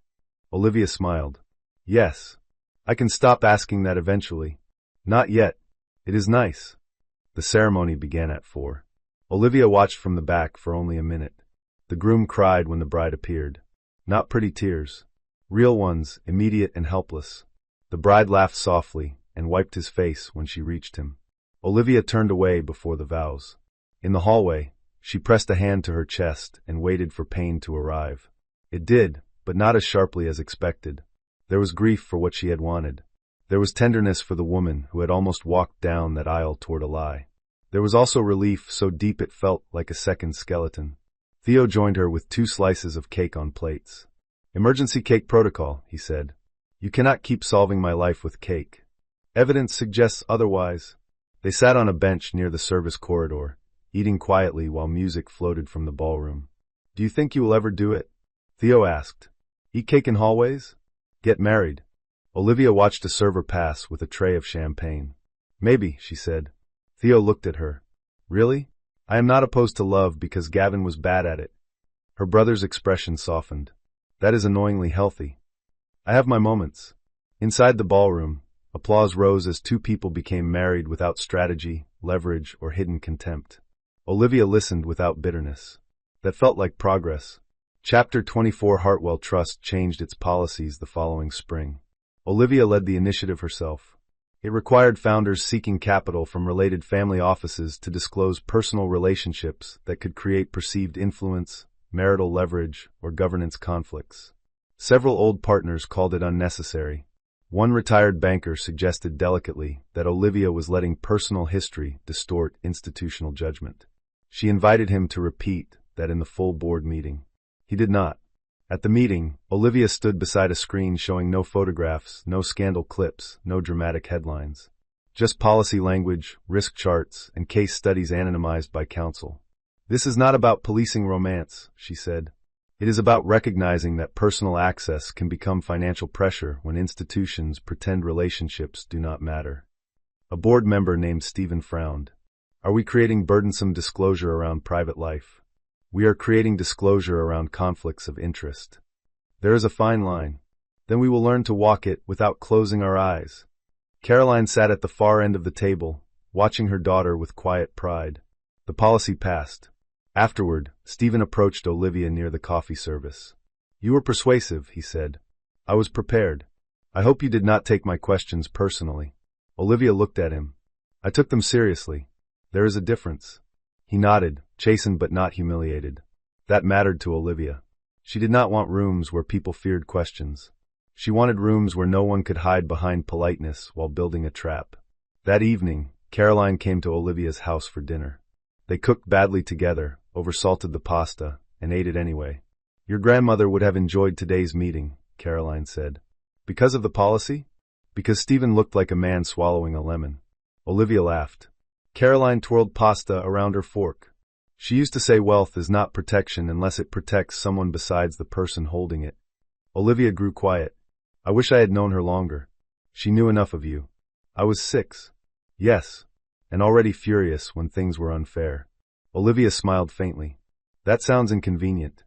Olivia smiled. Yes. I can stop asking that eventually. Not yet. It is nice. The ceremony began at 4. Olivia watched from the back for only a minute. The groom cried when the bride appeared. Not pretty tears. Real ones, immediate and helpless. The bride laughed softly and wiped his face when she reached him. Olivia turned away before the vows. In the hallway, she pressed a hand to her chest and waited for pain to arrive. It did, but not as sharply as expected. There was grief for what she had wanted. There was tenderness for the woman who had almost walked down that aisle toward a lie. There was also relief so deep it felt like a second skeleton. Theo joined her with 2 slices of cake on plates. Emergency cake protocol, he said. You cannot keep solving my life with cake. Evidence suggests otherwise. They sat on a bench near the service corridor, eating quietly while music floated from the ballroom. Do you think you will ever do it? Theo asked. Eat cake in hallways? Get married. Olivia watched a server pass with a tray of champagne. Maybe, she said. Theo looked at her. Really? I am not opposed to love because Gavin was bad at it. Her brother's expression softened. That is annoyingly healthy. I have my moments. Inside the ballroom, applause rose as 2 people became married without strategy, leverage, or hidden contempt. Olivia listened without bitterness. That felt like progress. Chapter 24 Hartwell Trust changed its policies the following spring. Olivia led the initiative herself. It required founders seeking capital from related family offices to disclose personal relationships that could create perceived influence, marital leverage, or governance conflicts. Several old partners called it unnecessary. One retired banker suggested delicately that Olivia was letting personal history distort institutional judgment. She invited him to repeat that in the full board meeting. He did not. At the meeting, Olivia stood beside a screen showing no photographs, no scandal clips, no dramatic headlines. Just policy language, risk charts, and case studies anonymized by counsel. This is not about policing romance, she said. It is about recognizing that personal access can become financial pressure when institutions pretend relationships do not matter. A board member named Stephen frowned. Are we creating burdensome disclosure around private life? We are creating disclosure around conflicts of interest. There is a fine line. Then we will learn to walk it without closing our eyes. Caroline sat at the far end of the table, watching her daughter with quiet pride. The policy passed. Afterward, Stephen approached Olivia near the coffee service. You were persuasive, he said. I was prepared. I hope you did not take my questions personally. Olivia looked at him. I took them seriously. There is a difference. He nodded, chastened but not humiliated. That mattered to Olivia. She did not want rooms where people feared questions. She wanted rooms where no one could hide behind politeness while building a trap. That evening, Caroline came to Olivia's house for dinner. They cooked badly together, oversalted the pasta, and ate it anyway. Your grandmother would have enjoyed today's meeting, Caroline said. Because of the policy? Because Stephen looked like a man swallowing a lemon. Olivia laughed. Caroline twirled pasta around her fork. She used to say wealth is not protection unless it protects someone besides the person holding it. Olivia grew quiet. I wish I had known her longer. She knew enough of you. I was 6. Yes. And already furious when things were unfair. Olivia smiled faintly. That sounds inconvenient.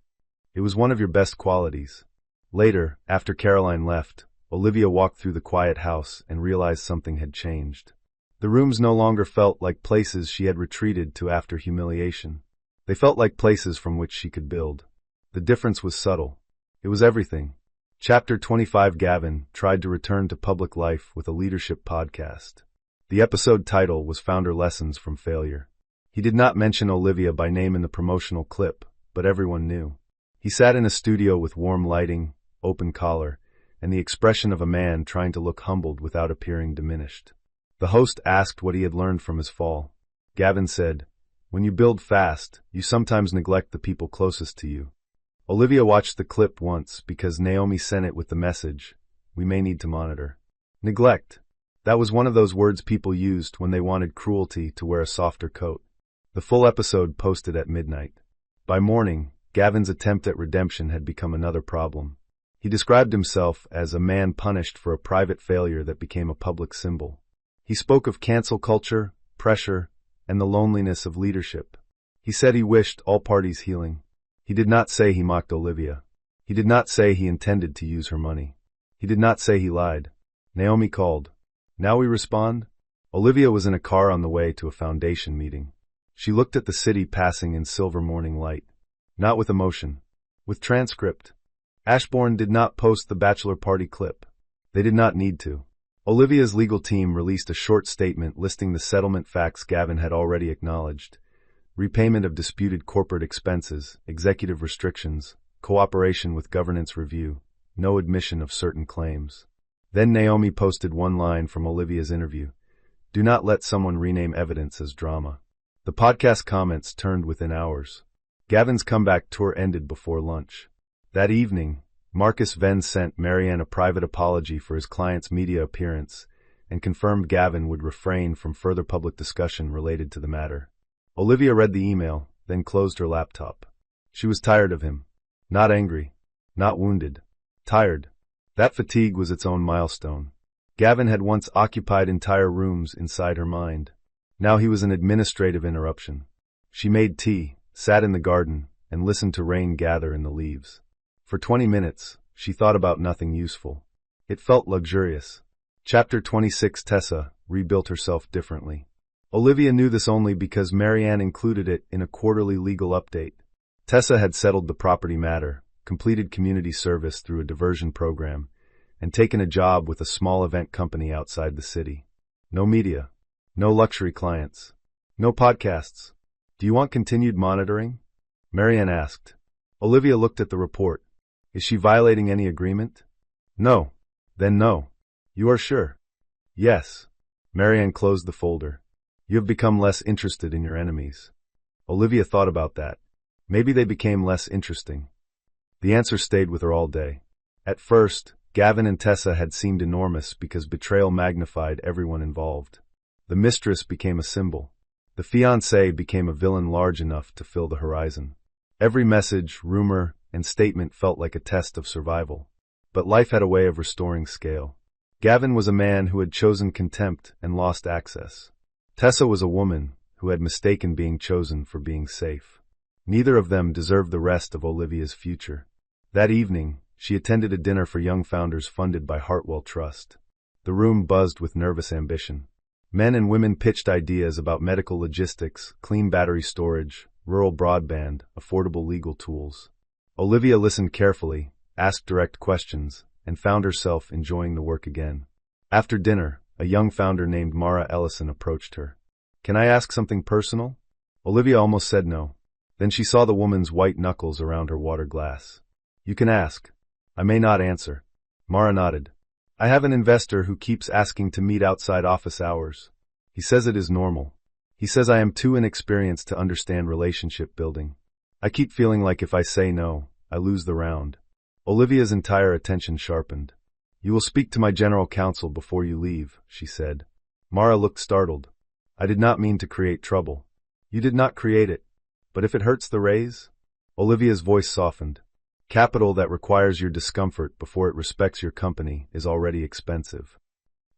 It was one of your best qualities. Later, after Caroline left, Olivia walked through the quiet house and realized something had changed. The rooms no longer felt like places she had retreated to after humiliation. They felt like places from which she could build. The difference was subtle. It was everything. Chapter 25 Gavin tried to return to public life with a leadership podcast. The episode title was Founder Lessons from Failure. He did not mention Olivia by name in the promotional clip, but everyone knew. He sat in a studio with warm lighting, open collar, and the expression of a man trying to look humbled without appearing diminished. The host asked what he had learned from his fall. Gavin said, "When you build fast, you sometimes neglect the people closest to you." Olivia watched the clip once because Naomi sent it with the message, "We may need to monitor." Neglect. That was one of those words people used when they wanted cruelty to wear a softer coat. The full episode posted at midnight. By morning, Gavin's attempt at redemption had become another problem. He described himself as a man punished for a private failure that became a public symbol. He spoke of cancel culture, pressure, and the loneliness of leadership. He said he wished all parties healing. He did not say he mocked Olivia. He did not say he intended to use her money. He did not say he lied. Naomi called. Now we respond? Olivia was in a car on the way to a foundation meeting. She looked at the city passing in silver morning light. Not with emotion. With transcript. Ashbourne did not post the bachelor party clip. They did not need to. Olivia's legal team released a short statement listing the settlement facts Gavin had already acknowledged. Repayment of disputed corporate expenses, executive restrictions, cooperation with governance review, no admission of certain claims. Then Naomi posted one line from Olivia's interview. Do not let someone rename evidence as drama. The podcast comments turned within hours. Gavin's comeback tour ended before lunch. That evening, Marcus Venn sent Marianne a private apology for his client's media appearance and confirmed Gavin would refrain from further public discussion related to the matter. Olivia read the email, then closed her laptop. She was tired of him. Not angry. Not wounded. Tired. That fatigue was its own milestone. Gavin had once occupied entire rooms inside her mind. Now he was an administrative interruption. She made tea, sat in the garden, and listened to rain gather in the leaves. For 20 minutes, she thought about nothing useful. It felt luxurious. Chapter 26. Tessa rebuilt herself differently. Olivia knew this only because Marianne included it in a quarterly legal update. Tessa had settled the property matter, completed community service through a diversion program, and taken a job with a small event company outside the city. No media. No luxury clients. No podcasts. Do you want continued monitoring? Marianne asked. Olivia looked at the report. Is she violating any agreement? No. Then no. You are sure? Yes. Marianne closed the folder. You have become less interested in your enemies. Olivia thought about that. Maybe they became less interesting. The answer stayed with her all day. At first, Gavin and Tessa had seemed enormous because betrayal magnified everyone involved. The mistress became a symbol. The fiancé became a villain large enough to fill the horizon. Every message, rumor, and statement felt like a test of survival. But life had a way of restoring scale. Gavin was a man who had chosen contempt and lost access. Tessa was a woman who had mistaken being chosen for being safe. Neither of them deserved the rest of Olivia's future. That evening, she attended a dinner for young founders funded by Hartwell Trust. The room buzzed with nervous ambition. Men and women pitched ideas about medical logistics, clean battery storage, rural broadband, affordable legal tools. Olivia listened carefully, asked direct questions, and found herself enjoying the work again. After dinner, a young founder named Mara Ellison approached her. Can I ask something personal? Olivia almost said no. Then she saw the woman's white knuckles around her water glass. You can ask. I may not answer. Mara nodded. I have an investor who keeps asking to meet outside office hours. He says it is normal. He says I am too inexperienced to understand relationship building. I keep feeling like if I say no, I lose the round. Olivia's entire attention sharpened. You will speak to my general counsel before you leave, she said. Mara looked startled. I did not mean to create trouble. You did not create it. But if it hurts the raise? Olivia's voice softened. Capital that requires your discomfort before it respects your company is already expensive.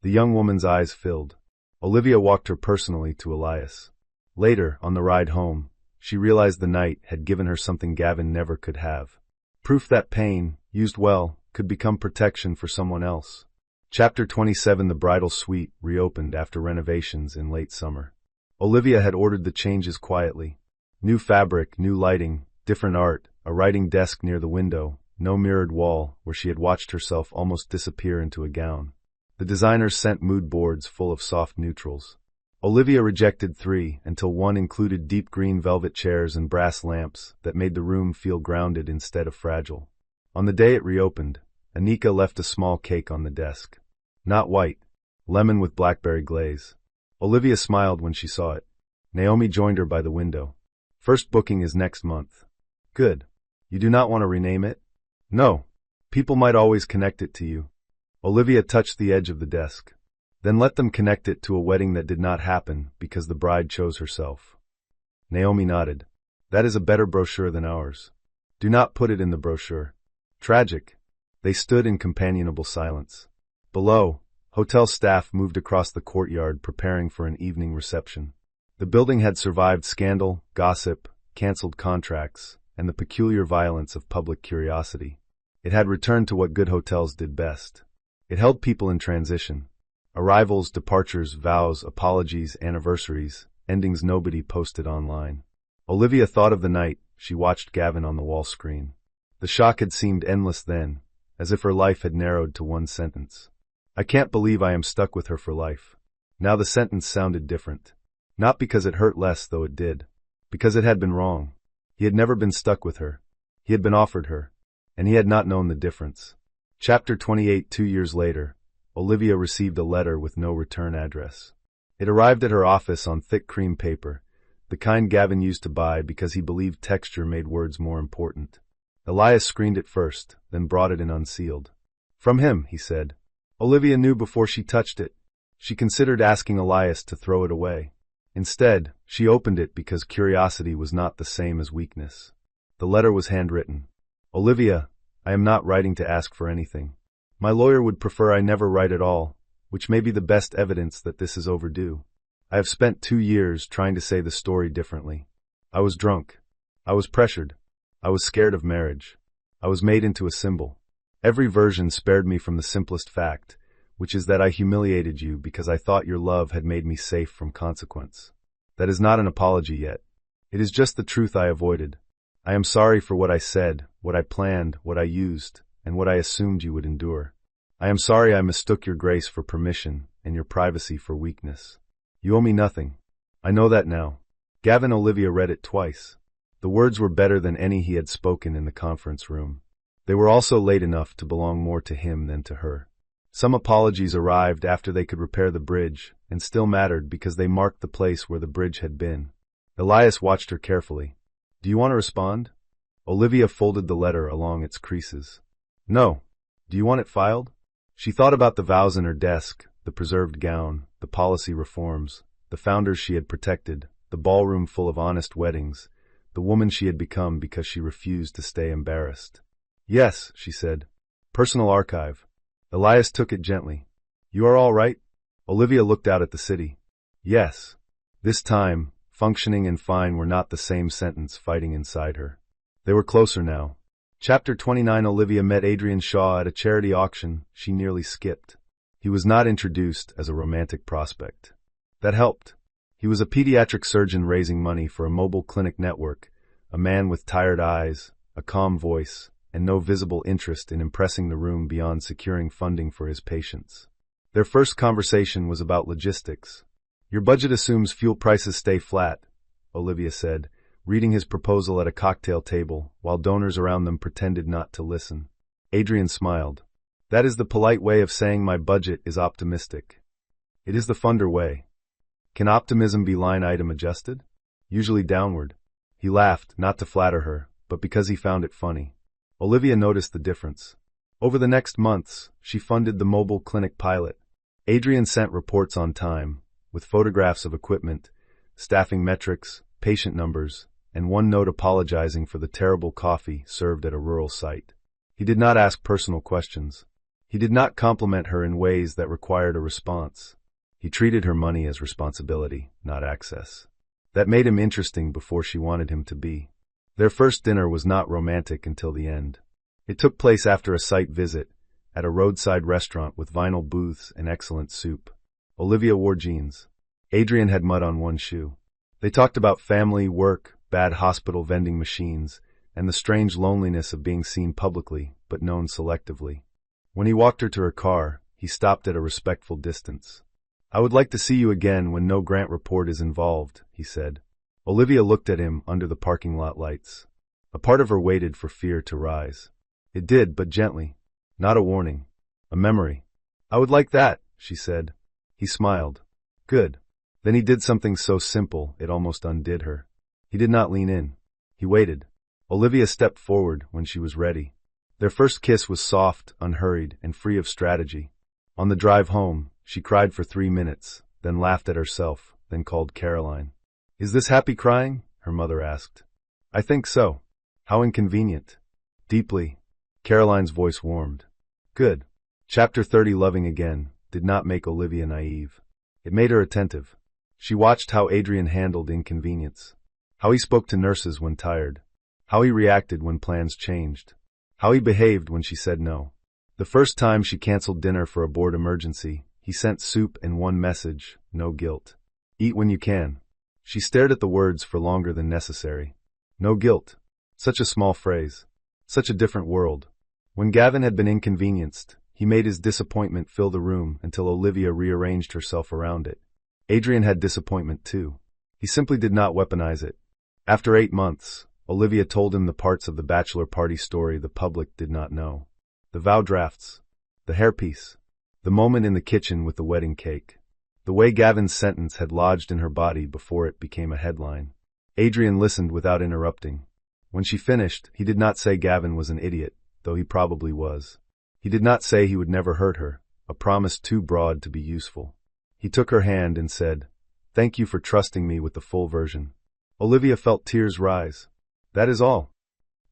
The young woman's eyes filled. Olivia walked her personally to Elias. Later, on the ride home, she realized the night had given her something Gavin never could have. Proof that pain, used well, could become protection for someone else. Chapter 27. The bridal suite reopened after renovations in late summer. Olivia had ordered the changes quietly. New fabric, new lighting, different art, a writing desk near the window, no mirrored wall where she had watched herself almost disappear into a gown. The designers sent mood boards full of soft neutrals. Olivia rejected 3 until one included deep green velvet chairs and brass lamps that made the room feel grounded instead of fragile. On the day it reopened, Anika left a small cake on the desk. Not white, lemon with blackberry glaze. Olivia smiled when she saw it. Naomi joined her by the window. First booking is next month. Good. You do not want to rename it? No. People might always connect it to you. Olivia touched the edge of the desk. Then let them connect it to a wedding that did not happen because the bride chose herself. Naomi nodded. That is a better brochure than ours. Do not put it in the brochure. Tragic. They stood in companionable silence. Below, hotel staff moved across the courtyard preparing for an evening reception. The building had survived scandal, gossip, canceled contracts, and the peculiar violence of public curiosity. It had returned to what good hotels did best. It held people in transition. Arrivals, departures, vows, apologies, anniversaries, endings nobody posted online. Olivia thought of the night she watched Gavin on the wall screen. The shock had seemed endless then, as if her life had narrowed to one sentence. I can't believe I am stuck with her for life. Now the sentence sounded different. Not because it hurt less, though it did. Because it had been wrong. He had never been stuck with her. He had been offered her. And he had not known the difference. Chapter 28. 2 years later, Olivia received a letter with no return address. It arrived at her office on thick cream paper, the kind Gavin used to buy because he believed texture made words more important. Elias screened it first, then brought it in unsealed. From him, he said. Olivia knew before she touched it. She considered asking Elias to throw it away. Instead, she opened it because curiosity was not the same as weakness. The letter was handwritten. Olivia, I am not writing to ask for anything. My lawyer would prefer I never write at all, which may be the best evidence that this is overdue. I have spent 2 years trying to say the story differently. I was drunk. I was pressured. I was scared of marriage. I was made into a symbol. Every version spared me from the simplest fact, which is that I humiliated you because I thought your love had made me safe from consequence. That is not an apology yet. It is just the truth I avoided. I am sorry for what I said, what I planned, what I used, and what I assumed you would endure. I am sorry I mistook your grace for permission and your privacy for weakness. You owe me nothing. I know that now. Gavin Olivia read it twice. The words were better than any he had spoken in the conference room. They were also late enough to belong more to him than to her. Some apologies arrived after they could repair the bridge, and still mattered because they marked the place where the bridge had been. Elias watched her carefully. Do you want to respond? Olivia folded the letter along its creases. No. Do you want it filed? She thought about the vows in her desk, the preserved gown, the policy reforms, the founders she had protected, the ballroom full of honest weddings, the woman she had become because she refused to stay embarrassed. Yes, she said. Personal archive. Elias took it gently. You are all right? Olivia looked out at the city. Yes. This time, functioning and fine were not the same sentence fighting inside her. They were closer now. Chapter 29. Olivia met Adrian Shaw at a charity auction she nearly skipped. He was not introduced as a romantic prospect. That helped. He was a pediatric surgeon raising money for a mobile clinic network, a man with tired eyes, a calm voice, and no visible interest in impressing the room beyond securing funding for his patients. Their first conversation was about logistics. Your budget assumes fuel prices stay flat, Olivia said, reading his proposal at a cocktail table, while donors around them pretended not to listen. Adrian smiled. That is the polite way of saying my budget is optimistic. It is the funder way. Can optimism be line item adjusted? Usually downward. He laughed, not to flatter her, but because he found it funny. Olivia noticed the difference. Over the next months, she funded the mobile clinic pilot. Adrian sent reports on time, with photographs of equipment, staffing metrics, patient numbers, and one note apologizing for the terrible coffee served at a rural site. He did not ask personal questions. He did not compliment her in ways that required a response. He treated her money as responsibility, not access. That made him interesting before she wanted him to be. Their first dinner was not romantic until the end. It took place after a site visit, at a roadside restaurant with vinyl booths and excellent soup. Olivia wore jeans. Adrian had mud on one shoe. They talked about family, work, bad hospital vending machines, and the strange loneliness of being seen publicly, but known selectively. When he walked her to her car, he stopped at a respectful distance. I would like to see you again when no grant report is involved, he said. Olivia looked at him under the parking lot lights. A part of her waited for fear to rise. It did, but gently. Not a warning. A memory. I would like that, she said. He smiled. Good. Then he did something so simple it almost undid her. He did not lean in. He waited. Olivia stepped forward when she was ready. Their first kiss was soft, unhurried, and free of strategy. On the drive home, she cried for 3 minutes, then laughed at herself, then called Caroline. Is this happy crying? Her mother asked. I think so. How inconvenient. Deeply. Caroline's voice warmed. Good. Chapter 30. Loving again did not make Olivia naive. It made her attentive. She watched how Adrian handled inconvenience. How he spoke to nurses when tired. how he reacted when plans changed, how he behaved when she said no. The first time she canceled dinner for a board emergency, he sent soup and one message, no guilt. Eat when you can. She stared at the words for longer than necessary. No guilt. Such a small phrase. Such a different world. When Gavin had been inconvenienced, he made his disappointment fill the room until Olivia rearranged herself around it. Adrian had disappointment too. He simply did not weaponize it. After 8 months, Olivia told him the parts of the bachelor party story the public did not know. The vow drafts. The hairpiece. The moment in the kitchen with the wedding cake. The way Gavin's sentence had lodged in her body before it became a headline. Adrian listened without interrupting. When she finished, he did not say Gavin was an idiot, though he probably was. He did not say he would never hurt her, a promise too broad to be useful. He took her hand and said, "Thank you for trusting me with the full version." Olivia felt tears rise. "That is all.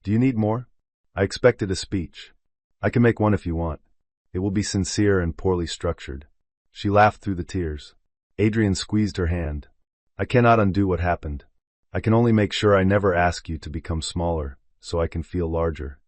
Do you need more?" "I expected a speech. I can make one if you want. It will be sincere and poorly structured." She laughed through the tears. Adrian squeezed her hand. "I cannot undo what happened. I can only make sure I never ask you to become smaller, so I can feel larger."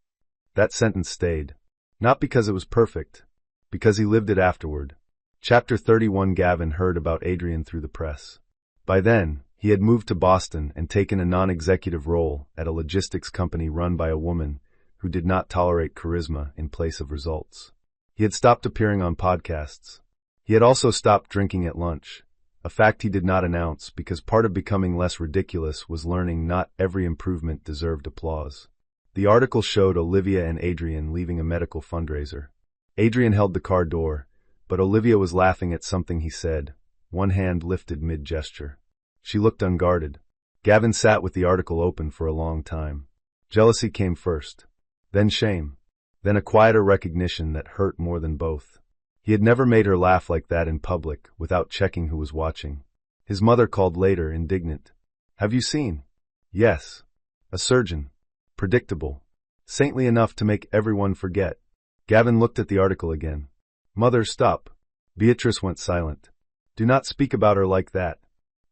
That sentence stayed. Not because it was perfect, because he lived it afterward. Chapter 31. Gavin heard about Adrian through the press. By then, he had moved to Boston and taken a non-executive role at a logistics company run by a woman who did not tolerate charisma in place of results. He had stopped appearing on podcasts. He had also stopped drinking at lunch, a fact he did not announce because part of becoming less ridiculous was learning not every improvement deserved applause. The article showed Olivia and Adrian leaving a medical fundraiser. Adrian held the car door, but Olivia was laughing at something he said, one hand lifted mid-gesture. She looked unguarded. Gavin sat with the article open for a long time. Jealousy came first, then shame, then a quieter recognition that hurt more than both. He had never made her laugh like that in public without checking who was watching. His mother called later, indignant. "Have you seen?" "Yes. A surgeon. Predictable. Saintly enough to make everyone forget." Gavin looked at the article again. "Mother, stop." Beatrice went silent. "Do not speak about her like that.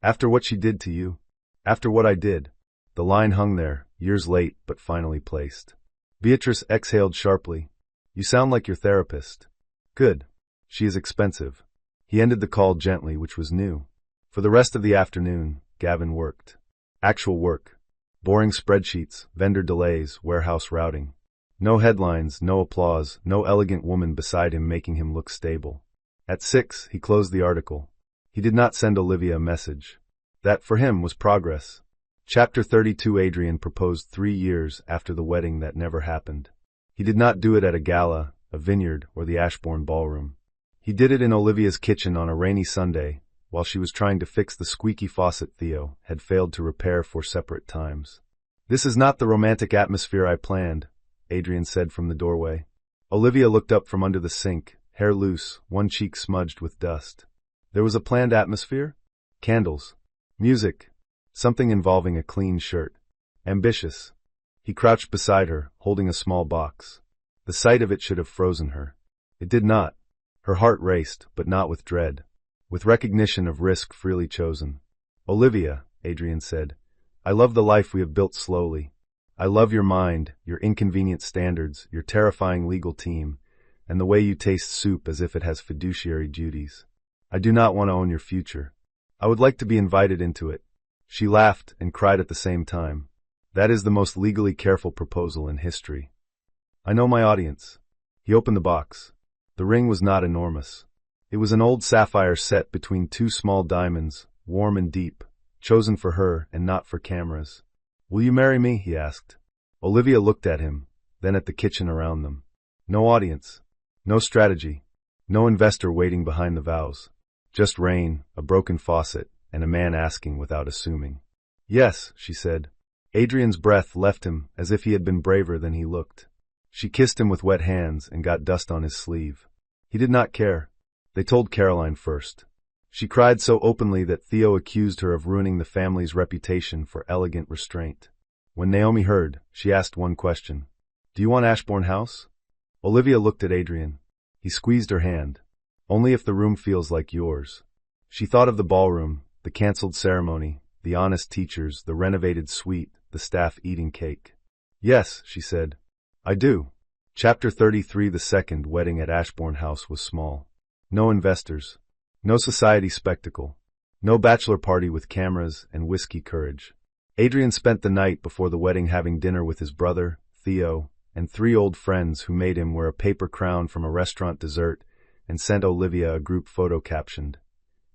After what she did to you. After what I did." The line hung there, years late but finally placed. Beatrice exhaled sharply. "You sound like your therapist." "Good. She is expensive." He ended the call gently, which was new. For the rest of the afternoon, Gavin worked. Actual work. Boring spreadsheets, vendor delays, warehouse routing. No headlines, no applause, no elegant woman beside him making him look stable. At 6, he closed the article. He did not send Olivia a message. That, for him, was progress. Chapter 32. Adrian proposed 3 years after the wedding that never happened. He did not do it at a gala, a vineyard, or the Ashbourne ballroom. He did it in Olivia's kitchen on a rainy Sunday, while she was trying to fix the squeaky faucet Theo had failed to repair 4 separate times. "This is not the romantic atmosphere I planned," Adrian said from the doorway. Olivia looked up from under the sink, hair loose, one cheek smudged with dust. There was a planned atmosphere? Candles. Music. Something involving a clean shirt. Ambitious. He crouched beside her, holding a small box. The sight of it should have frozen her. It did not. Her heart raced, but not with dread. With recognition of risk freely chosen. "Olivia," Adrian said, "I love the life we have built slowly. I love your mind, your inconvenient standards, your terrifying legal team, and the way you taste soup as if it has fiduciary duties. I do not want to own your future. I would like to be invited into it." She laughed and cried at the same time. "That is the most legally careful proposal in history." "I know my audience." He opened the box. The ring was not enormous. It was an old sapphire set between 2 small diamonds, warm and deep, chosen for her and not for cameras. "Will you marry me?" he asked. Olivia looked at him, then at the kitchen around them. No audience. No strategy. No investor waiting behind the vows. Just rain, a broken faucet, and a man asking without assuming. "Yes," she said. Adrian's breath left him as if he had been braver than he looked. She kissed him with wet hands and got dust on his sleeve. He did not care. They told Caroline first. She cried so openly that Theo accused her of ruining the family's reputation for elegant restraint. When Naomi heard, she asked one question. "Do you want Ashbourne House?" Olivia looked at Adrian. He squeezed her hand. "Only if the room feels like yours." She thought of the ballroom, the cancelled ceremony, the honest teachers, the renovated suite, the staff eating cake. Yes, she said. I do. Chapter 33. The second wedding at Ashbourne House was small. No investors. No society spectacle. No bachelor party with cameras and whiskey courage. Adrian spent the night before the wedding having dinner with his brother, Theo, and 3 old friends who made him wear a paper crown from a restaurant dessert and sent Olivia a group photo captioned,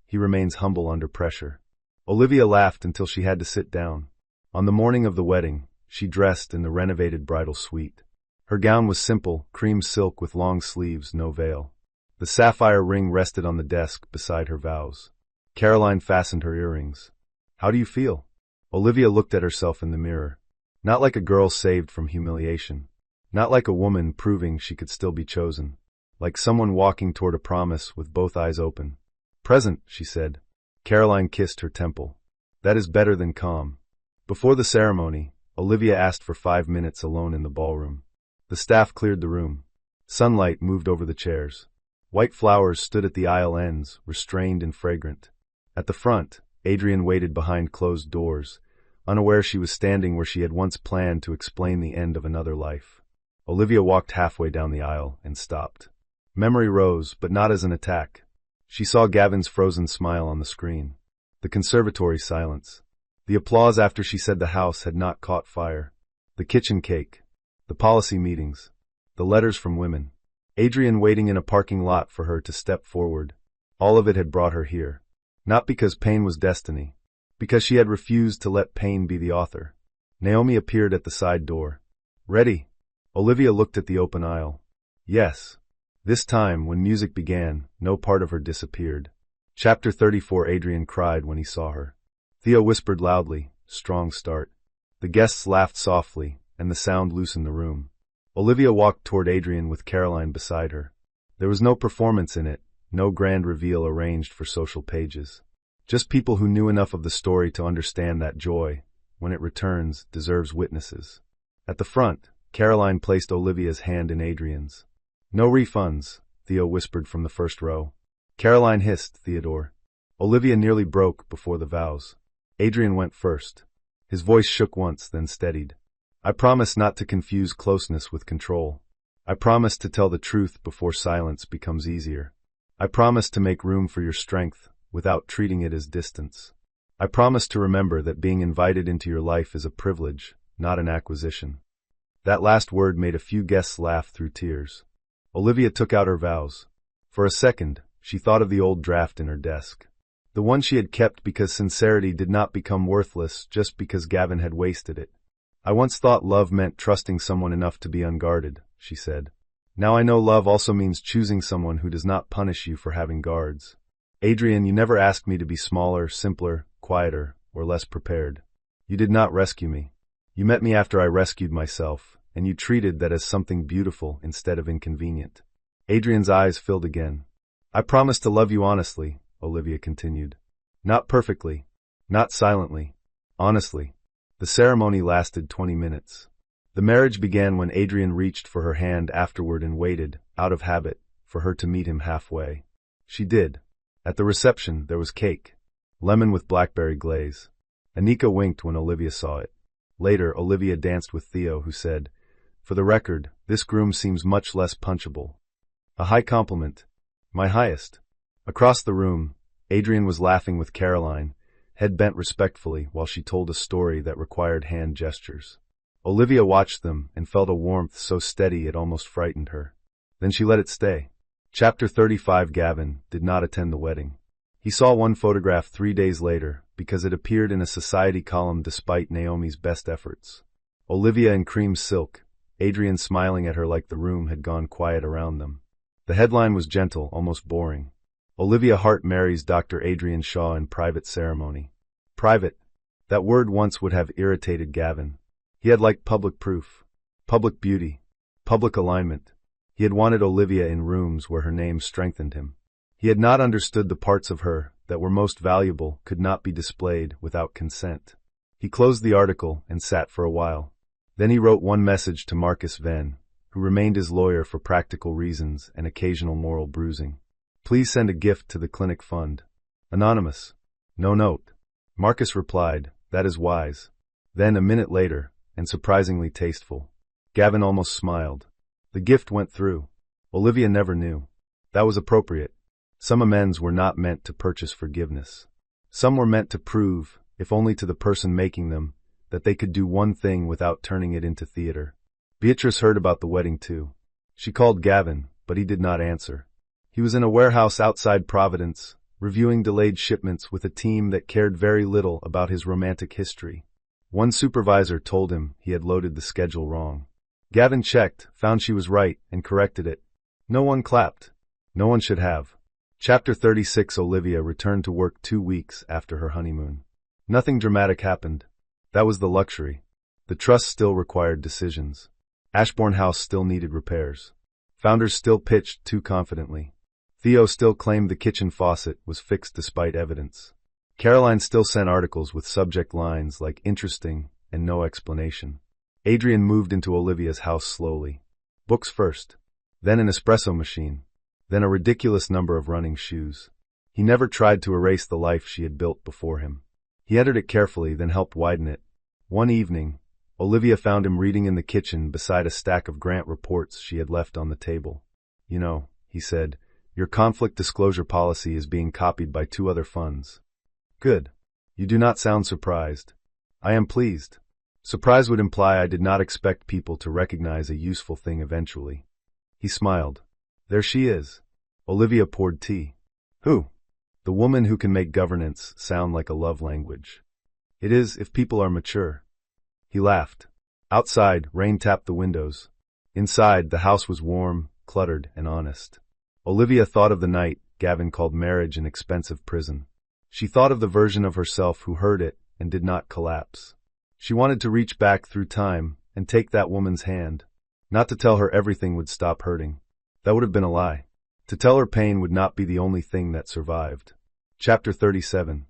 "He remains humble under pressure." Olivia laughed until she had to sit down. On the morning of the wedding, she dressed in the renovated bridal suite. Her gown was simple, cream silk with long sleeves, no veil. The sapphire ring rested on the desk beside her vows. Caroline fastened her earrings. "How do you feel?" Olivia looked at herself in the mirror. Not like a girl saved from humiliation. Not like a woman proving she could still be chosen. Like someone walking toward a promise with both eyes open. "Present," she said. Caroline kissed her temple. "That is better than calm." Before the ceremony, Olivia asked for 5 minutes alone in the ballroom. The staff cleared the room. Sunlight moved over the chairs. White flowers stood at the aisle ends, restrained and fragrant. At the front, Adrian waited behind closed doors, unaware she was standing where she had once planned to explain the end of another life. Olivia walked halfway down the aisle and stopped. Memory rose, but not as an attack. She saw Gavin's frozen smile on the screen. The conservatory silence. The applause after she said the house had not caught fire. The kitchen cake. The policy meetings. The letters from women. Adrian waiting in a parking lot for her to step forward. All of it had brought her here. Not because pain was destiny. Because she had refused to let pain be the author. Naomi appeared at the side door. "Ready?" Olivia looked at the open aisle. Yes. This time, when music began, no part of her disappeared. Chapter 34. Adrian cried when he saw her. Theo whispered loudly, "Strong start." The guests laughed softly, and the sound loosened the room. Olivia walked toward Adrian with Caroline beside her. There was no performance in it, no grand reveal arranged for social pages. Just people who knew enough of the story to understand that joy, when it returns, deserves witnesses. At the front, Caroline placed Olivia's hand in Adrian's. "No refunds," Theo whispered from the first row. Caroline hissed, "Theodore." Olivia nearly broke before the vows. Adrian went first. His voice shook once, then steadied. "I promise not to confuse closeness with control. I promise to tell the truth before silence becomes easier. I promise to make room for your strength, without treating it as distance. I promise to remember that being invited into your life is a privilege, not an acquisition." That last word made a few guests laugh through tears. Olivia took out her vows. For a second, she thought of the old draft in her desk. The one she had kept because sincerity did not become worthless just because Gavin had wasted it. "I once thought love meant trusting someone enough to be unguarded," she said. "Now I know love also means choosing someone who does not punish you for having guards. Adrian, you never asked me to be smaller, simpler, quieter, or less prepared. You did not rescue me. You met me after I rescued myself, and you treated that as something beautiful instead of inconvenient." Adrian's eyes filled again. "I promise to love you honestly," Olivia continued. "Not perfectly. Not silently. Honestly." The ceremony lasted 20 minutes. The marriage began when Adrian reached for her hand afterward and waited, out of habit, for her to meet him halfway. She did. At the reception, there was cake. Lemon with blackberry glaze. Anika winked when Olivia saw it. Later, Olivia danced with Theo, who said, "For the record, this groom seems much less punchable." A high compliment. My highest. Across the room, Adrian was laughing with Caroline, head bent respectfully while she told a story that required hand gestures. Olivia watched them and felt a warmth so steady it almost frightened her. Then she let it stay. Chapter 35. Gavin did not attend the wedding. He saw one photograph 3 days later because it appeared in a society column despite Naomi's best efforts. Olivia in cream silk, Adrian smiling at her like the room had gone quiet around them. The headline was gentle, almost boring. Olivia Hart marries Dr. Adrian Shaw in private ceremony. Private. That word once would have irritated Gavin. He had liked public proof, public beauty, public alignment. He had wanted Olivia in rooms where her name strengthened him. He had not understood the parts of her that were most valuable could not be displayed without consent. He closed the article and sat for a while. Then he wrote one message to Marcus Venn, who remained his lawyer for practical reasons and occasional moral bruising. "Please send a gift to the clinic fund. Anonymous. No note." Marcus replied, "That is wise." Then, a minute later, and surprisingly tasteful. Gavin almost smiled. The gift went through. Olivia never knew. That was appropriate. Some amends were not meant to purchase forgiveness. Some were meant to prove, if only to the person making them, that they could do one thing without turning it into theater. Beatrice heard about the wedding too. She called Gavin, but he did not answer. He was in a warehouse outside Providence, reviewing delayed shipments with a team that cared very little about his romantic history. One supervisor told him he had loaded the schedule wrong. Gavin checked, found she was right, and corrected it. No one clapped. No one should have. Chapter 36. Olivia returned to work 2 weeks after her honeymoon. Nothing dramatic happened. That was the luxury. The trust still required decisions. Ashbourne House still needed repairs. Founders still pitched too confidently. Theo still claimed the kitchen faucet was fixed despite evidence. Caroline still sent articles with subject lines like interesting and no explanation. Adrian moved into Olivia's house slowly. Books first. Then an espresso machine. Then a ridiculous number of running shoes. He never tried to erase the life she had built before him. He entered it carefully, then helped widen it. One evening, Olivia found him reading in the kitchen beside a stack of grant reports she had left on the table. "You know," he said, "your conflict disclosure policy is being copied by 2 other funds." "Good. You do not sound surprised." "I am pleased. Surprise would imply I did not expect people to recognize a useful thing eventually." He smiled. "There she is." Olivia poured tea. "Who?" "The woman who can make governance sound like a love language." "It is, if people are mature." He laughed. Outside, rain tapped the windows. Inside, the house was warm, cluttered, and honest. Olivia thought of the night Gavin called marriage an expensive prison. She thought of the version of herself who heard it and did not collapse. She wanted to reach back through time and take that woman's hand. Not to tell her everything would stop hurting. That would have been a lie. To tell her pain would not be the only thing that survived. Chapter 37.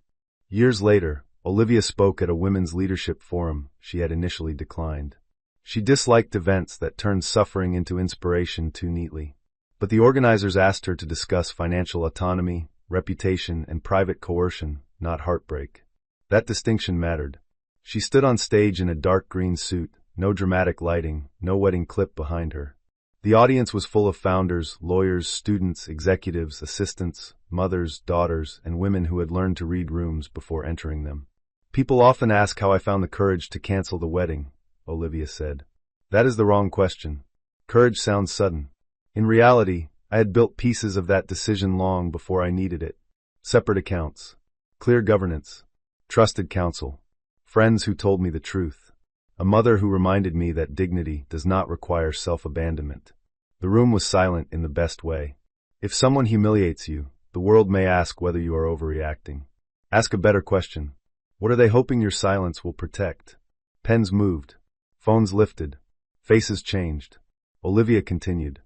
Years later, Olivia spoke at a women's leadership forum she had initially declined. She disliked events that turned suffering into inspiration too neatly. But the organizers asked her to discuss financial autonomy, reputation, and private coercion, not heartbreak. That distinction mattered. She stood on stage in a dark green suit, no dramatic lighting, no wedding clip behind her. The audience was full of founders, lawyers, students, executives, assistants, mothers, daughters, and women who had learned to read rooms before entering them. "People often ask how I found the courage to cancel the wedding," Olivia said. "That is the wrong question. Courage sounds sudden. In reality, I had built pieces of that decision long before I needed it. Separate accounts, clear governance, trusted counsel, friends who told me the truth, a mother who reminded me that dignity does not require self-abandonment." The room was silent in the best way. If someone humiliates you, the world may ask whether you are overreacting. Ask a better question. What are they hoping your silence will protect? Pens moved. Phones lifted. Faces changed. Olivia continued.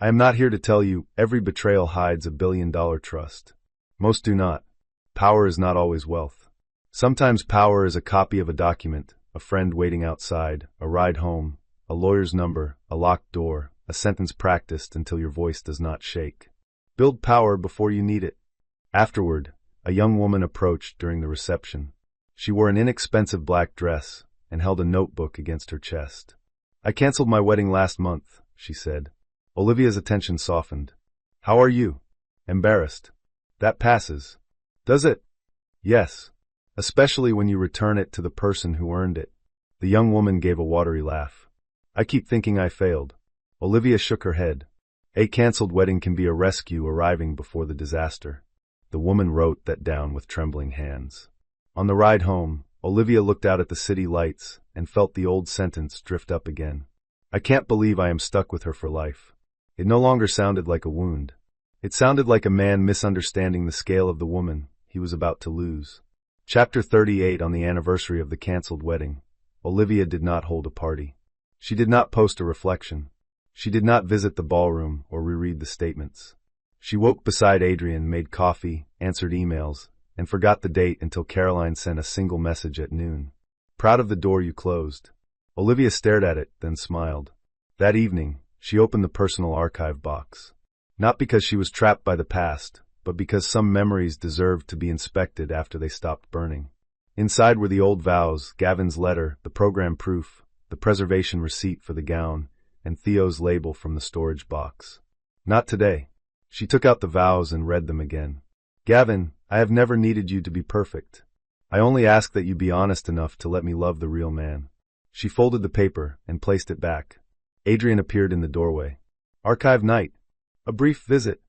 "I am not here to tell you every betrayal hides $1 billion trust. Most do not. Power is not always wealth. Sometimes power is a copy of a document, a friend waiting outside, a ride home, a lawyer's number, a locked door, a sentence practiced until your voice does not shake. Build power before you need it." Afterward, a young woman approached during the reception. She wore an inexpensive black dress and held a notebook against her chest. "I canceled my wedding last month," she said. Olivia's attention softened. "How are you?" "Embarrassed." "That passes." "Does it?" "Yes. Especially when you return it to the person who earned it." The young woman gave a watery laugh. "I keep thinking I failed." Olivia shook her head. "A canceled wedding can be a rescue arriving before the disaster." The woman wrote that down with trembling hands. On the ride home, Olivia looked out at the city lights and felt the old sentence drift up again. "I can't believe I am stuck with her for life." It no longer sounded like a wound. It sounded like a man misunderstanding the scale of the woman he was about to lose. Chapter 38. On the anniversary of the cancelled wedding, Olivia did not hold a party. She did not post a reflection. She did not visit the ballroom or reread the statements. She woke beside Adrian, made coffee, answered emails, and forgot the date until Caroline sent a single message at noon. "Proud of the door you closed." Olivia stared at it, then smiled. That evening, she opened the personal archive box. Not because she was trapped by the past, but because some memories deserved to be inspected after they stopped burning. Inside were the old vows, Gavin's letter, the program proof, the preservation receipt for the gown, and Theo's label from the storage box. Not today. She took out the vows and read them again. Gavin, I have never needed you to be perfect. I only ask that you be honest enough to let me love the real man. She folded the paper and placed it back. Adrian appeared in the doorway. Archive night. A brief visit.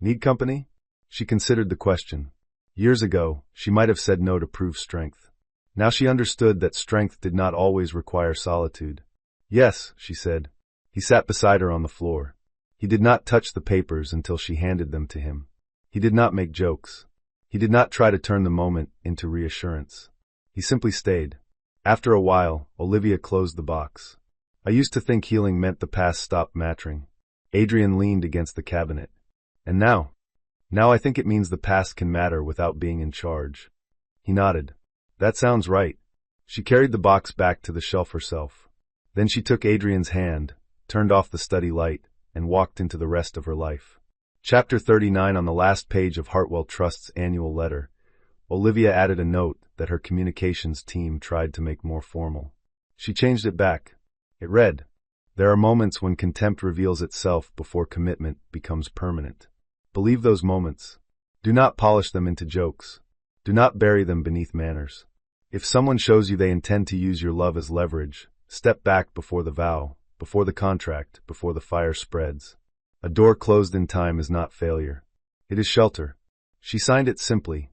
Need company? She considered the question. Years ago, she might have said no to prove strength. Now she understood that strength did not always require solitude. Yes, she said. He sat beside her on the floor. He did not touch the papers until she handed them to him. He did not make jokes. He did not try to turn the moment into reassurance. He simply stayed. After a while, Olivia closed the box. I used to think healing meant the past stopped mattering. Adrian leaned against the cabinet. And now I think it means the past can matter without being in charge. He nodded. That sounds right. She carried the box back to the shelf herself. Then she took Adrian's hand, turned off the study light, and walked into the rest of her life. Chapter 39. On the last page of Hartwell Trust's annual letter, Olivia added a note that her communications team tried to make more formal. She changed it back. It read, "There are moments when contempt reveals itself before commitment becomes permanent. Believe those moments. Do not polish them into jokes. Do not bury them beneath manners. If someone shows you they intend to use your love as leverage, step back before the vow, before the contract, before the fire spreads. A door closed in time is not failure. It is shelter." She signed it simply.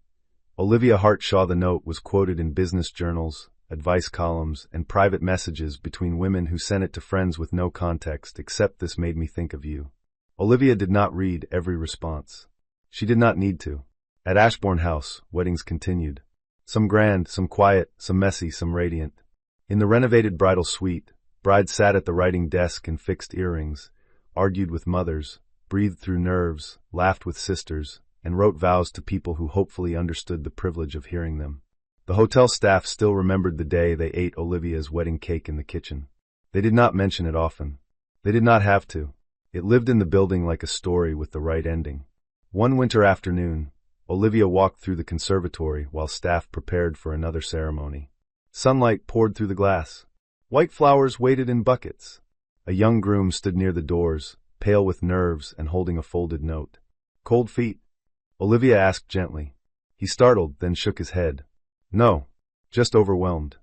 Olivia Hartshaw. The note was quoted in business journals, advice columns, and private messages between women who sent it to friends with no context except "This made me think of you." Olivia did not read every response. She did not need to. At Ashbourne House, weddings continued. Some grand, some quiet, some messy, some radiant. In the renovated bridal suite, brides sat at the writing desk and fixed earrings, argued with mothers, breathed through nerves, laughed with sisters, and wrote vows to people who hopefully understood the privilege of hearing them. The hotel staff still remembered the day they ate Olivia's wedding cake in the kitchen. They did not mention it often. They did not have to. It lived in the building like a story with the right ending. One winter afternoon, Olivia walked through the conservatory while staff prepared for another ceremony. Sunlight poured through the glass. White flowers waited in buckets. A young groom stood near the doors, pale with nerves and holding a folded note. "Cold feet?" Olivia asked gently. He startled, then shook his head. "No, just overwhelmed.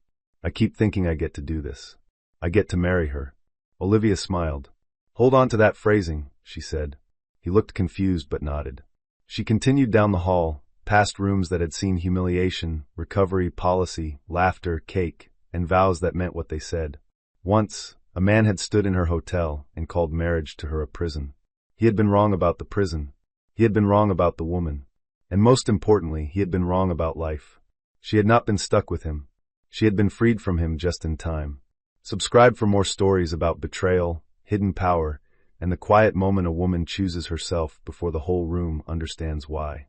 I keep thinking I get to do this. I get to marry her." Olivia smiled. "Hold on to that phrasing," she said. He looked confused but nodded. She continued down the hall, past rooms that had seen humiliation, recovery, policy, laughter, cake, and vows that meant what they said. Once, a man had stood in her hotel and called marriage to her a prison. He had been wrong about the prison. He had been wrong about the woman. And most importantly, he had been wrong about life. She had not been stuck with him. She had been freed from him just in time. Subscribe for more stories about betrayal, hidden power, and the quiet moment a woman chooses herself before the whole room understands why.